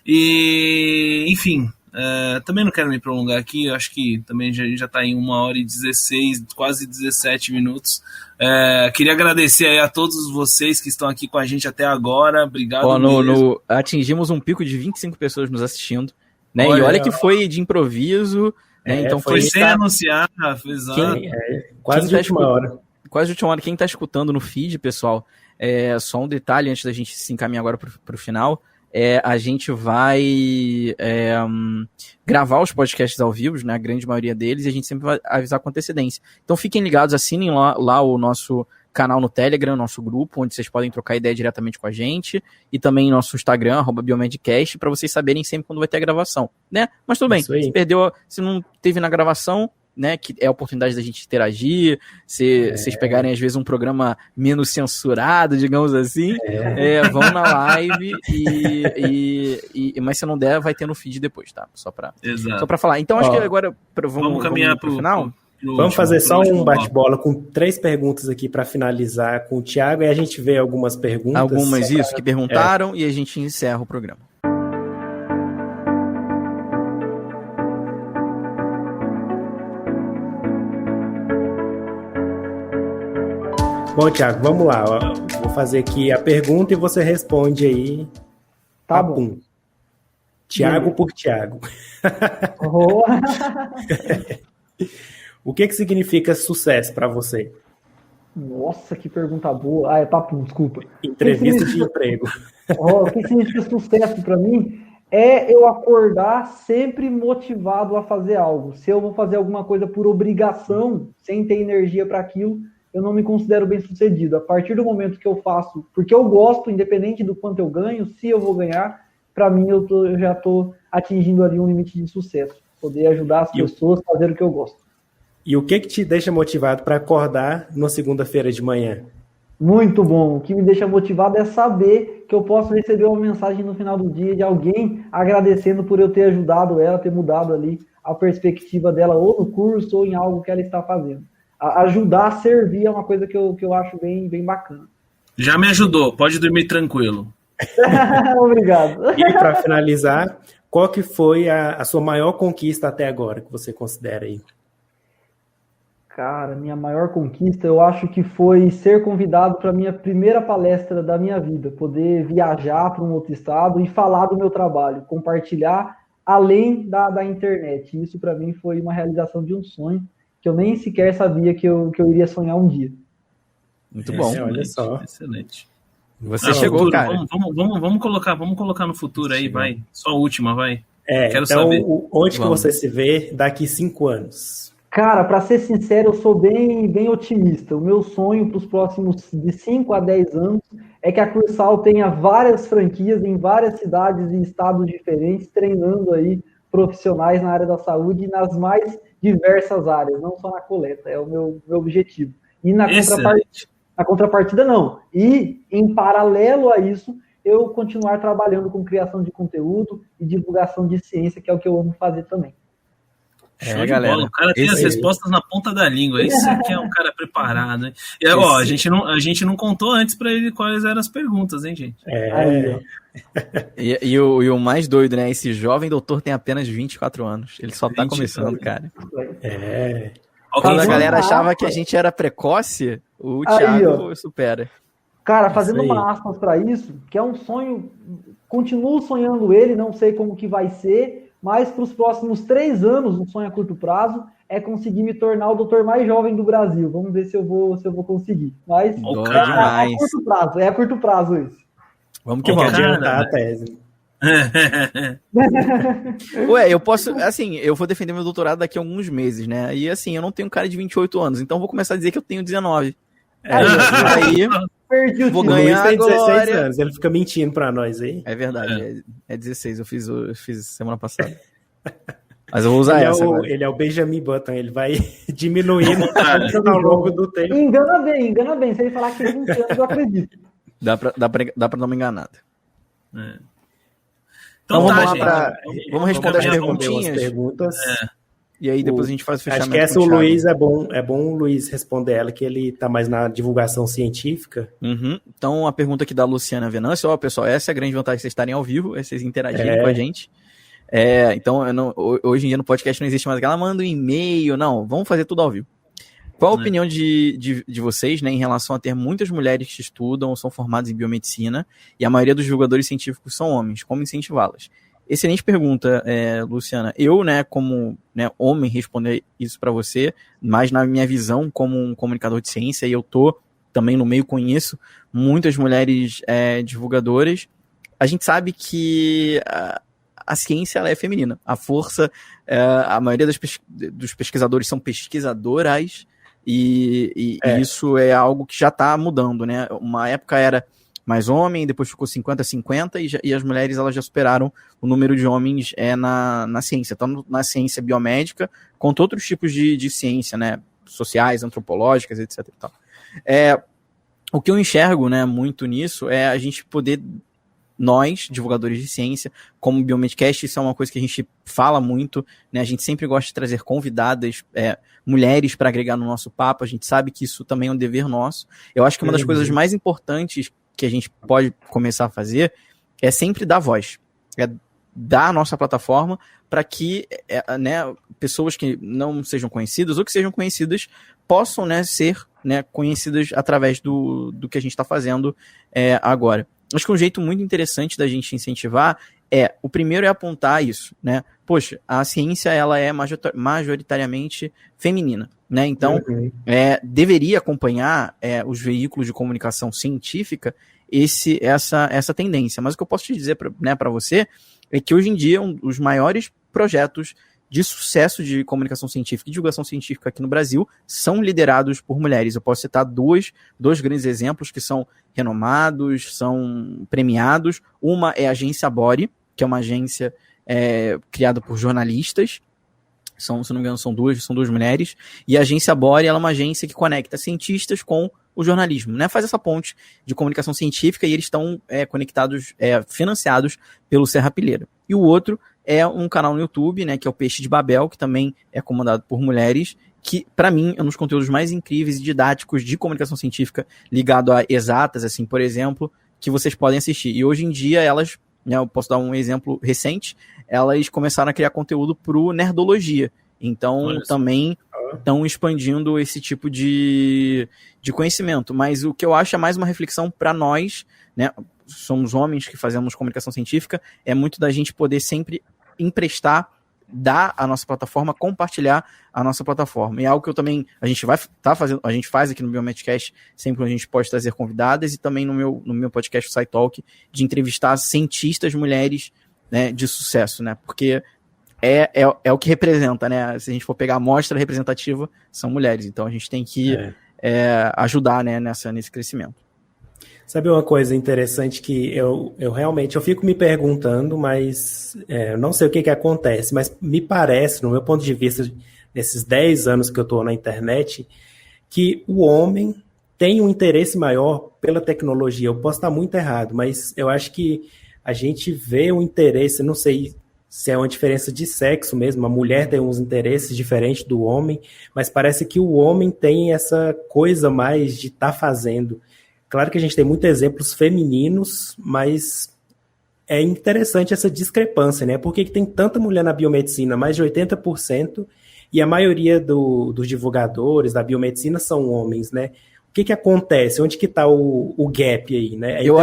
E, enfim, também não quero me prolongar aqui, acho que também já está em 1h16, quase 17 minutos. Queria agradecer aí a todos vocês que estão aqui com a gente até agora, obrigado mesmo. Atingimos um pico de 25 pessoas nos assistindo, né? E olha que foi de improviso, né? Então foi sem anunciar, quase de última hora. Quase de última hora. Quem está escutando no feed, pessoal, só um detalhe antes da gente se encaminhar agora para o final, a gente vai gravar os podcasts ao vivo, né, a grande maioria deles, e a gente sempre vai avisar com antecedência. Então fiquem ligados, assinem lá o nosso canal no Telegram, nosso grupo, onde vocês podem trocar ideia diretamente com a gente, e também nosso Instagram, @biomedcast, para vocês saberem sempre quando vai ter a gravação, né? Mas tudo bem, se não teve na gravação, né, que é a oportunidade da gente interagir, vocês pegarem às vezes um programa menos censurado, digamos assim, vão na live, mas se não der, vai ter no feed depois, tá? Só pra falar. Então acho que agora vamos caminhar pro final. Vamos fazer só um bate-bola com 3 perguntas aqui para finalizar com o Thiago, e a gente vê algumas perguntas. Que perguntaram, e a gente encerra o programa. Bom, Thiago, vamos lá. Vou fazer aqui a pergunta e você responde aí. Tá bom. Thiago por Thiago. O que significa sucesso para você? Nossa, que pergunta boa. É papo, desculpa. Entrevista de emprego. O que significa sucesso para mim? é eu acordar sempre motivado a fazer algo. Se eu vou fazer alguma coisa por obrigação, sem ter energia para aquilo, eu não me considero bem sucedido. A partir do momento que eu faço, porque eu gosto, independente do quanto eu ganho, se eu vou ganhar, para mim eu já estou atingindo ali um limite de sucesso. Poder ajudar as pessoas a fazer o que eu gosto. E o que te deixa motivado para acordar numa segunda-feira de manhã? Muito bom. O que me deixa motivado é saber que eu posso receber uma mensagem no final do dia de alguém agradecendo por eu ter ajudado ela, ter mudado ali a perspectiva dela, ou no curso, ou em algo que ela está fazendo. Ajudar a servir é uma coisa que eu acho bem, bem bacana. Já me ajudou, pode dormir tranquilo. Obrigado. E para finalizar, qual que foi a sua maior conquista até agora, que você considera aí? Cara, minha maior conquista, eu acho que foi ser convidado para a minha primeira palestra da minha vida, poder viajar para um outro estado e falar do meu trabalho, compartilhar além da internet. Isso para mim foi uma realização de um sonho que eu nem sequer sabia que eu iria sonhar um dia. Muito bom. Olha só. Excelente. Você chegou, futuro, cara. Vamos colocar no futuro aí, vai. Só a última, vai. Quero então, saber. Onde que você se vê daqui 5 anos? Cara, para ser sincero, eu sou bem, bem otimista. O meu sonho para os próximos de 5 a 10 anos é que a Cursal tenha várias franquias em várias cidades e estados diferentes, treinando aí profissionais na área da saúde e nas mais diversas áreas, não só na coleta. É o meu objetivo. E na contrapartida, não. E, em paralelo a isso, eu continuar trabalhando com criação de conteúdo e divulgação de ciência, que é o que eu amo fazer também. Show de bola. O cara tem as respostas na ponta da língua. Esse aqui é um cara preparado, hein? E, ó, a gente não contou antes pra ele quais eram as perguntas, hein, gente? E o mais doido, né? Esse jovem doutor tem apenas 24 anos. Ele só tá começando, cara. Quando a galera achava que a gente era precoce, o Thiago supera. Cara, fazendo uma aspas para isso, que é um sonho, continuo sonhando ele, não sei como que vai ser, mas para os próximos 3 anos, um sonho a curto prazo, é conseguir me tornar o doutor mais jovem do Brasil. Vamos ver se eu vou conseguir. Mas é a curto prazo isso. Vamos que vamos adiantar a tese. Ué, eu posso, assim, eu vou defender meu doutorado daqui a alguns meses, né? E assim, eu não tenho cara de 28 anos, então vou começar a dizer que eu tenho 19. Aí vou ganhar tem 16 agora. anos, ele fica mentindo pra nós aí. É verdade, é 16, eu fiz semana passada. Mas eu vou usar essa agora. Ele é o Benjamin Button, ele vai diminuindo ao longo do tempo. Engana bem. Se ele falar que 20 anos, eu acredito. Dá pra dar uma enganada. Então vamos responder as perguntinhas. E aí depois a gente faz o fechamento. Acho que essa o Luiz é bom o Luiz responder ela, que ele tá mais na divulgação científica. Então a pergunta aqui da Luciana Venâncio, pessoal, essa é a grande vantagem de vocês estarem ao vivo, é vocês interagirem com a gente. Então hoje em dia no podcast não existe mais aquela, manda um e-mail, não, vamos fazer tudo ao vivo. Qual a opinião de vocês, né, em relação a ter muitas mulheres que estudam ou são formadas em biomedicina e a maioria dos divulgadores científicos são homens? Como incentivá-las? Excelente pergunta, Luciana. Eu, né, como homem, responder isso para você, mas na minha visão como um comunicador de ciência, e eu tô também no meio, conheço muitas mulheres divulgadoras. A gente sabe que a ciência ela é feminina. A força, a maioria dos pesquisadores são pesquisadoras, e isso é algo que já está mudando, né? Uma época era mais homem, depois ficou 50-50, e as mulheres elas já superaram o número de homens na ciência, tanto na ciência biomédica, quanto outros tipos de ciência, né? Sociais, antropológicas, etc. E tal. O que eu enxergo, né, muito nisso é a gente poder, nós, divulgadores de ciência, como Biomedcast, isso é uma coisa que a gente fala muito, né? A gente sempre gosta de trazer convidadas, mulheres para agregar no nosso papo, a gente sabe que isso também é um dever nosso. Eu acho que uma das coisas mais importantes que a gente pode começar a fazer é sempre dar voz, dar a nossa plataforma para que pessoas que não sejam conhecidas ou que sejam conhecidas possam, né, ser, né, conhecidas através do que a gente está fazendo agora. Acho que um jeito muito interessante da gente incentivar o primeiro é apontar isso, né? Poxa, a ciência ela é majoritariamente feminina, né? Então, deveria acompanhar os veículos de comunicação científica essa tendência. Mas o que eu posso te dizer para você é que hoje em dia os maiores projetos de sucesso de comunicação científica e divulgação científica aqui no Brasil são liderados por mulheres. Eu posso citar dois grandes exemplos que são renomados, são premiados. Uma é a Agência Bore, que é uma agência criada por jornalistas. Se não me engano, são duas mulheres. E a Agência Bore, ela é uma agência que conecta cientistas com o jornalismo, né? Faz essa ponte de comunicação científica e eles estão conectados, financiados pelo Serra Pilheira. E o outro é um canal no YouTube, né, que é o Peixe de Babel, que também é comandado por mulheres, que, para mim, é um dos conteúdos mais incríveis e didáticos de comunicação científica ligado a exatas, assim, por exemplo, que vocês podem assistir. E hoje em dia elas, né, eu posso dar um exemplo recente, elas começaram a criar conteúdo pro Nerdologia. Então, também estão expandindo esse tipo de conhecimento. Mas o que eu acho é mais uma reflexão para nós, né? Somos homens que fazemos comunicação científica, é muito da gente poder sempre emprestar, dar a nossa plataforma, compartilhar a nossa plataforma. E é algo que eu também, a gente faz aqui no Biomedcast, sempre que a gente pode trazer convidadas, e também no meu podcast, o SciTalk, de entrevistar cientistas mulheres, né, de sucesso, né? Porque é o que representa, né? Se a gente for pegar a amostra representativa, são mulheres. Então a gente tem que ajudar, né, nesse crescimento. Sabe uma coisa interessante que eu realmente fico me perguntando, mas eu não sei o que acontece, mas me parece, no meu ponto de vista, nesses 10 anos que eu estou na internet, que o homem tem um interesse maior pela tecnologia. Eu posso estar muito errado, mas eu acho que a gente vê um interesse, não sei se é uma diferença de sexo mesmo, a mulher tem uns interesses diferentes do homem, mas parece que o homem tem essa coisa mais de estar fazendo. Claro que a gente tem muitos exemplos femininos, mas é interessante essa discrepância, né? Por que tem tanta mulher na biomedicina, mais de 80%, e a maioria dos divulgadores da biomedicina são homens, né? O que acontece? Onde que está o gap aí, né? Eu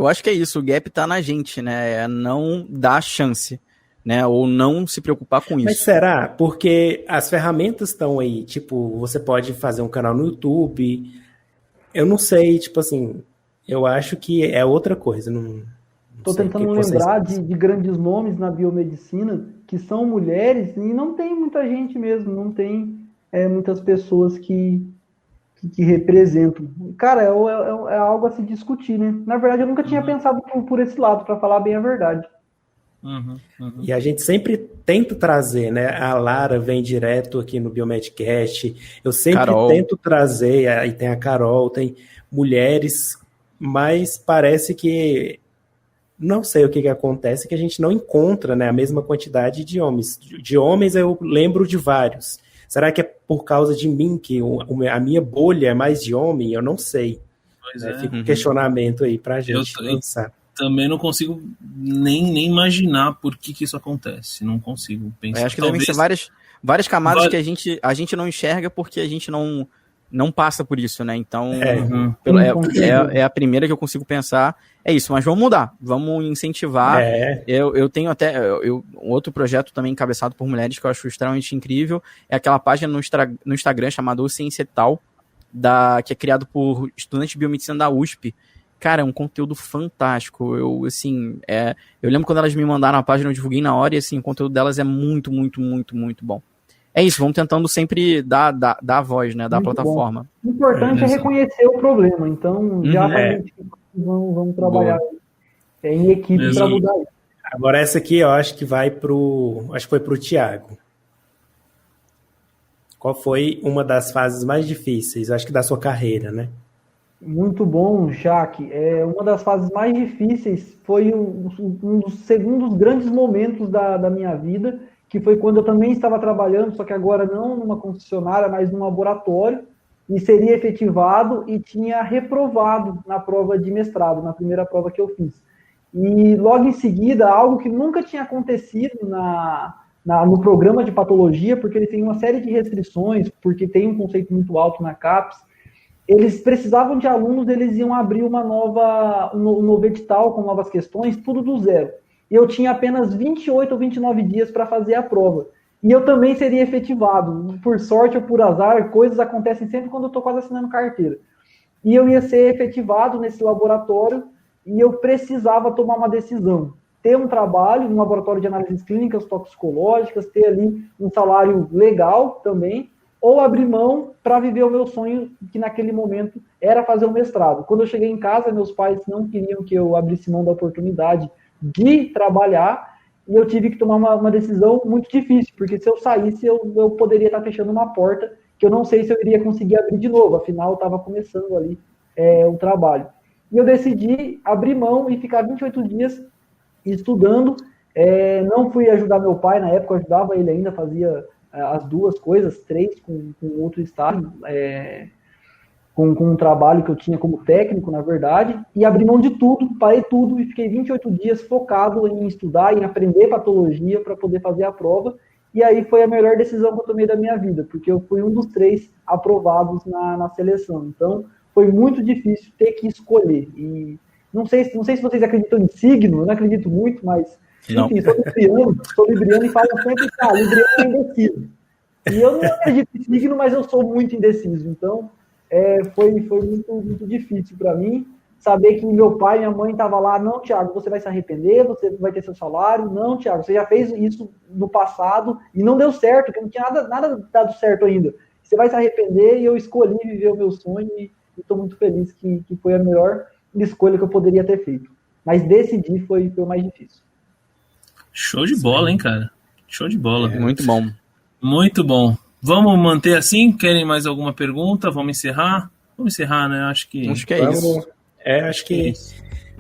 acho que é isso, o gap está na gente, né? É não dar chance, né? Ou não se preocupar com isso. Mas será? Porque as ferramentas estão aí, tipo, você pode fazer um canal no YouTube. Eu não sei, tipo assim, eu acho que é outra coisa. Estou tentando lembrar de grandes nomes na biomedicina que são mulheres e não tem muita gente mesmo, não tem muitas pessoas que representam. Cara, é algo a se discutir, né? Na verdade, eu nunca tinha pensado por esse lado, para falar bem a verdade. E a gente sempre tenta trazer, né? A Lara vem direto aqui no Biomedcast. Eu sempre tento trazer, aí tem a Carol, tem mulheres, mas parece que não sei o que acontece, que a gente não encontra, né, a mesma quantidade de homens. De homens eu lembro de vários. Será que é por causa de mim que a minha bolha é mais de homem? Eu não sei. Fica um questionamento aí pra gente pensar. Também não consigo nem imaginar por que isso acontece. Não consigo pensar. Acho que devem ser várias camadas que a gente não enxerga porque a gente não passa por isso, né? Então, é a primeira que eu consigo pensar. É isso, mas vamos mudar. Vamos incentivar. Eu tenho até um outro projeto também encabeçado por mulheres que eu acho extremamente incrível. É aquela página no Instagram chamada O Ciência e Tal, que é criado por estudantes de biomedicina da USP. Cara, é um conteúdo fantástico. Eu lembro quando elas me mandaram a página, eu divulguei na hora e, assim, o conteúdo delas é muito, muito, muito, muito bom. É isso, vamos tentando sempre dar a voz, né, dar a plataforma. Bom. O importante é reconhecer o problema. Então, já vamos trabalhar em equipe para mudar isso. Agora, essa aqui eu acho que acho que foi pro Thiago. Qual foi uma das fases mais difíceis, acho que da sua carreira, né? Muito bom, Jaque. Uma das fases mais difíceis foi um dos segundos grandes momentos da minha vida, que foi quando eu também estava trabalhando, só que agora não numa concessionária, mas num laboratório, e seria efetivado e tinha reprovado na prova de mestrado, na primeira prova que eu fiz. E logo em seguida, algo que nunca tinha acontecido no programa de patologia, porque ele tem uma série de restrições, porque tem um conceito muito alto na CAPES. Eles precisavam de alunos, eles iam abrir um novo edital com novas questões, tudo do zero. E eu tinha apenas 28 ou 29 dias para fazer a prova. e eu também seria efetivado. Por sorte ou por azar, coisas acontecem sempre quando eu estou quase assinando carteira. E eu ia ser efetivado nesse laboratório e eu precisava tomar uma decisão. Ter um trabalho no laboratório de análises clínicas, toxicológicas, ter ali um salário legal também, ou abrir mão para viver o meu sonho, que naquele momento era fazer um mestrado. Quando eu cheguei em casa, meus pais não queriam que eu abrisse mão da oportunidade de trabalhar, e eu tive que tomar uma decisão muito difícil, porque se eu saísse, eu poderia estar fechando uma porta que eu não sei se eu iria conseguir abrir de novo, afinal eu estava começando ali o trabalho. E eu decidi abrir mão e ficar 28 dias estudando. Não fui ajudar meu pai, na época eu ajudava ele ainda, fazia as duas coisas, 3 com outro estágio, com um trabalho que eu tinha como técnico, na verdade, e abri mão de tudo, parei tudo e fiquei 28 dias focado em estudar, em aprender patologia para poder fazer a prova. E aí foi a melhor decisão que eu tomei da minha vida, porque eu fui um dos 3 aprovados na seleção. Então, foi muito difícil ter que escolher. E não sei se vocês acreditam em signo, eu não acredito muito, mas, enfim, sou libriano e falo sempre que libriano é indeciso. E eu não acredito em signo, mas eu sou muito indeciso. Então, foi muito, muito difícil para mim saber que meu pai e minha mãe estavam lá. Não, Thiago, você vai se arrepender, você vai ter seu salário. Não, Thiago, você já fez isso no passado e não deu certo, porque não tinha nada dado certo ainda. Você vai se arrepender, e eu escolhi viver o meu sonho e estou muito feliz que foi a melhor escolha que eu poderia ter feito. Mas decidir foi o mais difícil. Show de bola, hein, cara? Show de bola. Muito bom. Muito bom. Vamos manter assim? Querem mais alguma pergunta? Vamos encerrar? Vamos encerrar, né? Acho que é isso. Acho que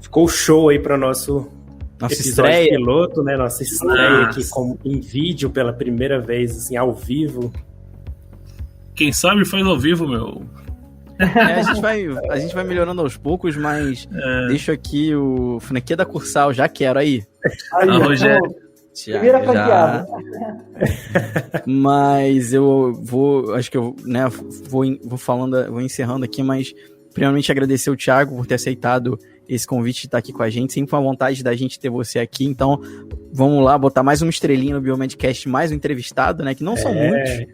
ficou show aí para nosso episódio estreia. Piloto, né? Nossa estreia aqui em vídeo pela primeira vez, assim, ao vivo. Quem sabe faz ao vivo, meu. A gente vai melhorando aos poucos, mas deixo aqui o franquia da Cursal, já quero aí. Rogério. Primeira franqueada. Mas eu vou encerrando aqui, mas primeiramente agradecer o Thiago por ter aceitado esse convite de estar aqui com a gente. Sempre foi uma vontade da gente ter você aqui, então vamos lá, botar mais uma estrelinha no Biomedcast, mais um entrevistado, né, que não são muitos.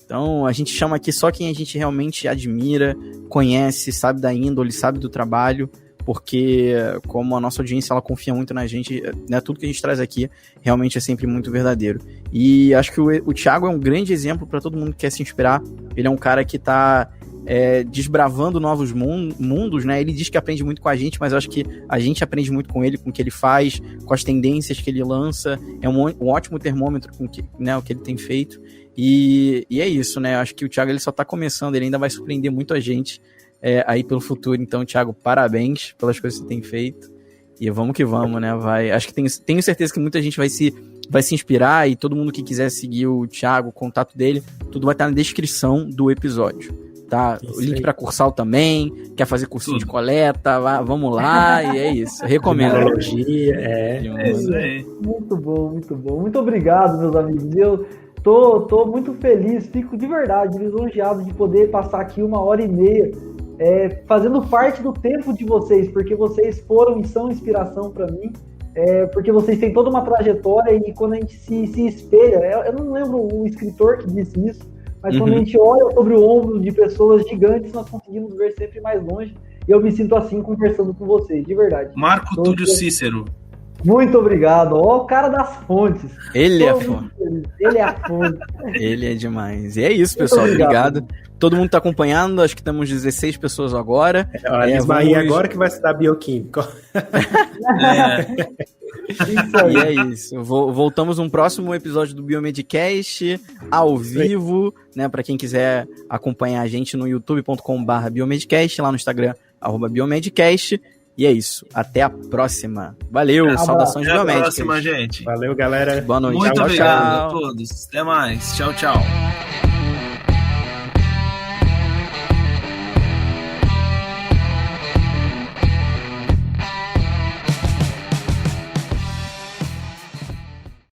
Então, a gente chama aqui só quem a gente realmente admira, conhece, sabe da índole, sabe do trabalho, porque como a nossa audiência ela confia muito na gente, né, tudo que a gente traz aqui realmente é sempre muito verdadeiro. E acho que o Thiago é um grande exemplo para todo mundo que quer se inspirar. Ele é um cara que está desbravando novos mundos, né? Ele diz que aprende muito com a gente, mas eu acho que a gente aprende muito com ele, com o que ele faz, com as tendências que ele lança. É um ótimo termômetro com o que ele tem feito. E é isso, né? Acho que o Thiago ele só tá começando, ele ainda vai surpreender muito a gente aí pelo futuro. Então, Thiago, parabéns pelas coisas que você tem feito. E vamos que vamos, né? Acho que tenho certeza que muita gente vai se inspirar, e todo mundo que quiser seguir o Thiago, o contato dele, tudo vai estar na descrição do episódio. Tá? O link para Cursal também, quer fazer cursinho de coleta, vamos lá, e é isso. Recomendo. Isso aí. Muito bom, muito bom. Muito obrigado, meus amigos. Eu tô muito feliz, fico de verdade lisonjeado de poder passar aqui 1h30 fazendo parte do tempo de vocês, porque vocês foram e são inspiração para mim, porque vocês têm toda uma trajetória, e quando a gente se espelha, eu não lembro o escritor que disse isso, mas quando a gente olha sobre o ombro de pessoas gigantes, nós conseguimos ver sempre mais longe. E eu me sinto assim conversando com vocês, de verdade. Marco Túlio Cícero. Muito obrigado. Ó, o cara das fontes. Ele é a fonte. Ele é a fonte. Ele é demais. E é isso, pessoal. Obrigado. Todo mundo tá acompanhando. Acho que temos 16 pessoas agora. E agora que vai estudar bioquímico. E é isso. Voltamos num próximo episódio do Biomedcast ao vivo, né? Para quem quiser acompanhar a gente no youtube.com/biomedcast, lá no Instagram @biomedcast. E é isso. Até a próxima. Valeu. Saudações biomédicas. Até a próxima, gente. Valeu, galera. Boa noite. Muito tchau, obrigado tchau. a todos. Até mais. Tchau, tchau.